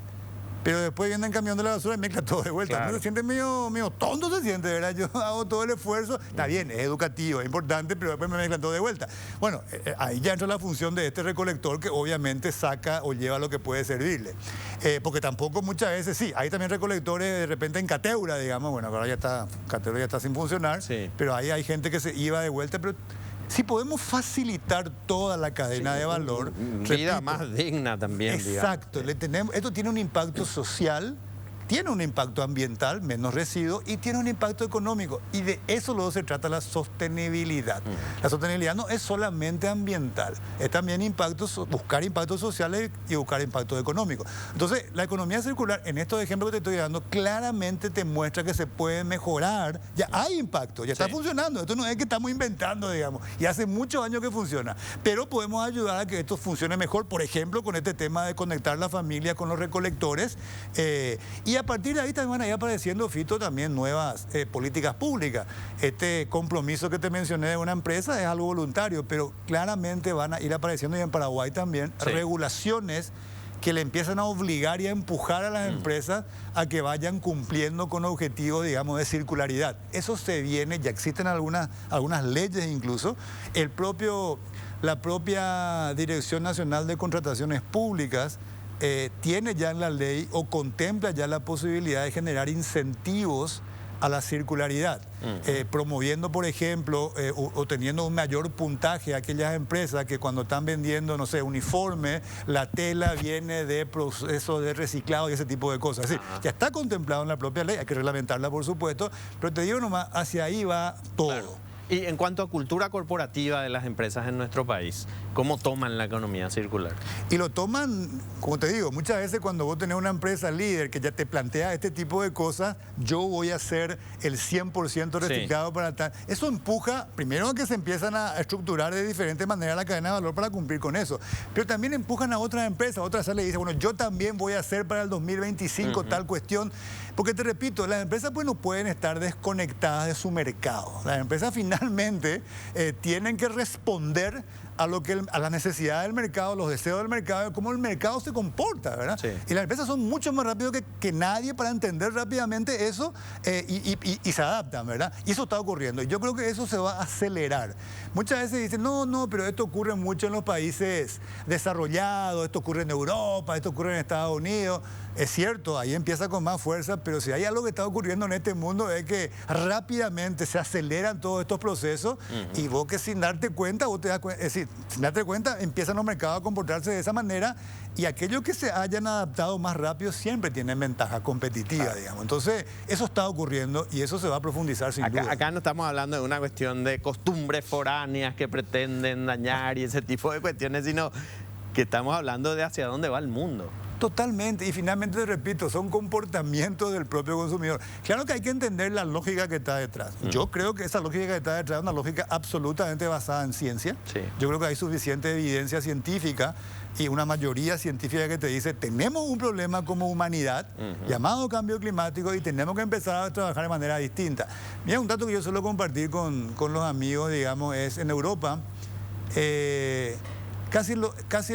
pero después viene el camión de la basura y mezcla todo de vuelta. Claro. Uno se siente medio tonto, se siente, ¿verdad? Yo hago todo el esfuerzo, está bien, es educativo, es importante, pero después me mezclan todo de vuelta. Bueno, ahí ya entra la función de este recolector que obviamente saca o lleva lo que puede servirle. Porque tampoco muchas veces, sí, hay también recolectores de repente en Cateura, digamos, bueno, ahora Cateura ya está sin funcionar, Sí. pero ahí hay gente que se iba de vuelta, pero si podemos facilitar toda la cadena de valor, Vida repito, más digna también, exacto, esto tiene un impacto social, tiene un impacto ambiental, menos residuos, y tiene un impacto económico. Y de eso luego se trata la sostenibilidad. La sostenibilidad no es solamente ambiental, es también buscar impactos sociales y buscar impactos económicos. Entonces, la economía circular, en estos ejemplos que te estoy dando, claramente te muestra que se puede mejorar. Ya hay impacto, ya está funcionando. Esto no es que estamos inventando, digamos, y hace muchos años que funciona. Pero podemos ayudar a que esto funcione mejor, por ejemplo, con este tema de conectar la familia con los recolectores. Y a partir de ahí también van a ir apareciendo, Fito, también nuevas políticas públicas. Este compromiso que te mencioné de una empresa es algo voluntario, pero claramente van a ir apareciendo, y en Paraguay también, regulaciones que le empiezan a obligar y a empujar a las empresas a que vayan cumpliendo con objetivos, digamos, de circularidad. Eso se viene, ya existen algunas leyes incluso. La propia Dirección Nacional de Contrataciones Públicas tiene ya en la ley o contempla ya la posibilidad de generar incentivos a la circularidad, promoviendo, por ejemplo, o teniendo un mayor puntaje a aquellas empresas que cuando están vendiendo, no sé, uniforme, la tela viene de proceso de reciclado y ese tipo de cosas. Es decir, ya está contemplado en la propia ley, hay que reglamentarla, por supuesto, pero te digo nomás, hacia ahí va todo. Claro. Y en cuanto a cultura corporativa de las empresas en nuestro país, ¿cómo toman la economía circular? Y lo toman, como te digo, muchas veces cuando vos tenés una empresa líder que ya te plantea este tipo de cosas, yo voy a hacer el 100% reciclado para tal. Eso empuja, primero, a que se empiezan a estructurar de diferente manera la cadena de valor para cumplir con eso. Pero también empujan a otras empresas, otras le dicen, bueno, yo también voy a hacer para el 2025 tal cuestión. Porque te repito, las empresas pues no pueden estar desconectadas de su mercado. Las empresas finalmente tienen que responder a la necesidad del mercado, los deseos del mercado, cómo el mercado se comporta, ¿verdad? Sí. Y las empresas son mucho más rápidos que nadie para entender rápidamente eso y se adaptan, ¿verdad? Y eso está ocurriendo. Y yo creo que eso se va a acelerar. Muchas veces dicen, no, pero esto ocurre mucho en los países desarrollados, esto ocurre en Europa, esto ocurre en Estados Unidos. Es cierto, ahí empieza con más fuerza, pero si hay algo que está ocurriendo en este mundo es que rápidamente se aceleran todos estos procesos y vos que sin darte cuenta, vos te das cuenta, es decir, sin darte cuenta empiezan los mercados a comportarse de esa manera y aquellos que se hayan adaptado más rápido siempre tienen ventaja competitiva, digamos. Entonces, eso está ocurriendo y eso se va a profundizar sin duda. Acá no estamos hablando de una cuestión de costumbres foráneas que pretenden dañar y ese tipo de cuestiones, sino que estamos hablando de hacia dónde va el mundo. Totalmente, y finalmente te repito, son comportamientos del propio consumidor. Claro que hay que entender la lógica que está detrás. Yo creo que esa lógica que está detrás es una lógica absolutamente basada en ciencia. Sí. Yo creo que hay suficiente evidencia científica y una mayoría científica que te dice, tenemos un problema como humanidad llamado cambio climático y tenemos que empezar a trabajar de manera distinta. Mira, un dato que yo suelo compartir con los amigos, digamos, es en Europa, casi el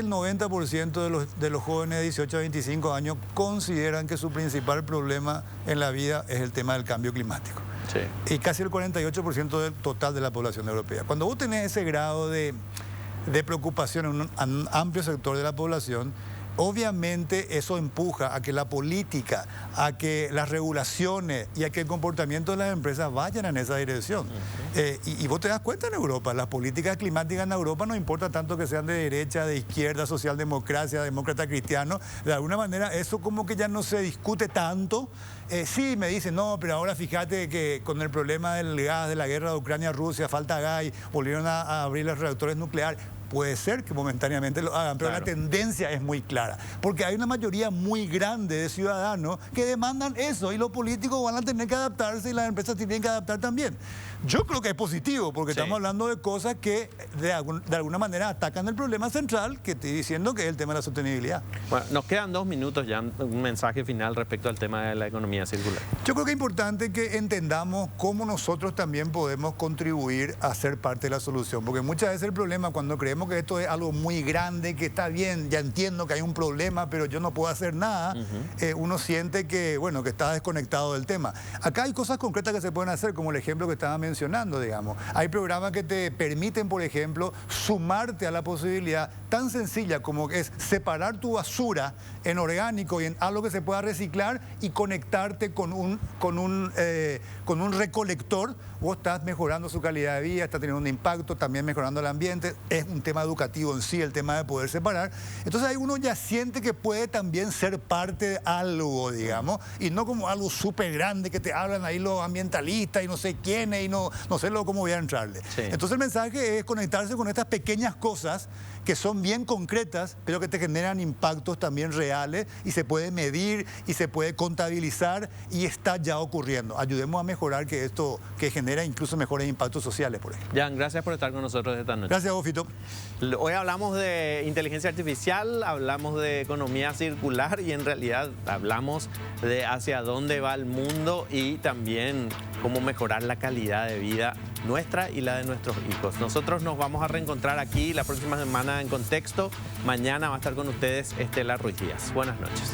90% de los jóvenes de 18 a 25 años consideran que su principal problema en la vida es el tema del cambio climático. Sí. Y casi el 48% del total de la población europea. Cuando vos tenés ese grado de preocupación en un amplio sector de la población, obviamente eso empuja a que la política, a que las regulaciones y a que el comportamiento de las empresas vayan en esa dirección. Y vos te das cuenta en Europa, las políticas climáticas en Europa no importa tanto que sean de derecha, de izquierda, socialdemocracia, demócrata cristiano, de alguna manera eso como que ya no se discute tanto. Sí, me dicen, no, pero ahora fíjate que con el problema del gas, de la guerra de Ucrania-Rusia, falta gas y volvieron a abrir los reactores nucleares. Puede ser que momentáneamente lo hagan, pero claro, la tendencia es muy clara, porque hay una mayoría muy grande de ciudadanos que demandan eso y los políticos van a tener que adaptarse y las empresas tienen que adaptar también. Yo creo que es positivo, porque sí, estamos hablando de cosas que de alguna manera atacan el problema central que estoy diciendo que es el tema de la sostenibilidad. Bueno, nos quedan 2 minutos ya, un mensaje final respecto al tema de la economía circular. Yo creo que es importante que entendamos cómo nosotros también podemos contribuir a ser parte de la solución, porque muchas veces el problema cuando creemos que esto es algo muy grande, que está bien, ya entiendo que hay un problema, pero yo no puedo hacer nada, uno siente que, bueno, que está desconectado del tema. Acá hay cosas concretas que se pueden hacer, como el ejemplo que estaba mencionando, digamos. Hay programas que te permiten, por ejemplo, sumarte a la posibilidad tan sencilla como es separar tu basura en orgánico y en algo que se pueda reciclar y conectarte con un recolector. Vos estás mejorando su calidad de vida, estás teniendo un impacto, también mejorando el ambiente. Es un tema educativo en sí, el tema de poder separar. Entonces ahí uno ya siente que puede también ser parte de algo, digamos, y no como algo súper grande que te hablan ahí los ambientalistas y no sé quiénes y no sé cómo voy a entrarle. Sí. Entonces el mensaje es conectarse con estas pequeñas cosas que son bien concretas, pero que te generan impactos también reales y se puede medir y se puede contabilizar y está ya ocurriendo. Ayudemos a mejorar que esto que genera incluso mejores impactos sociales, por ejemplo. Jan, gracias por estar con nosotros esta noche. Gracias, Fito. Hoy hablamos de inteligencia artificial, hablamos de economía circular y en realidad hablamos de hacia dónde va el mundo y también cómo mejorar la calidad de vida nuestra y la de nuestros hijos. Nosotros nos vamos a reencontrar aquí la próxima semana en Contexto. Mañana va a estar con ustedes Estela Ruiz Díaz. Buenas noches.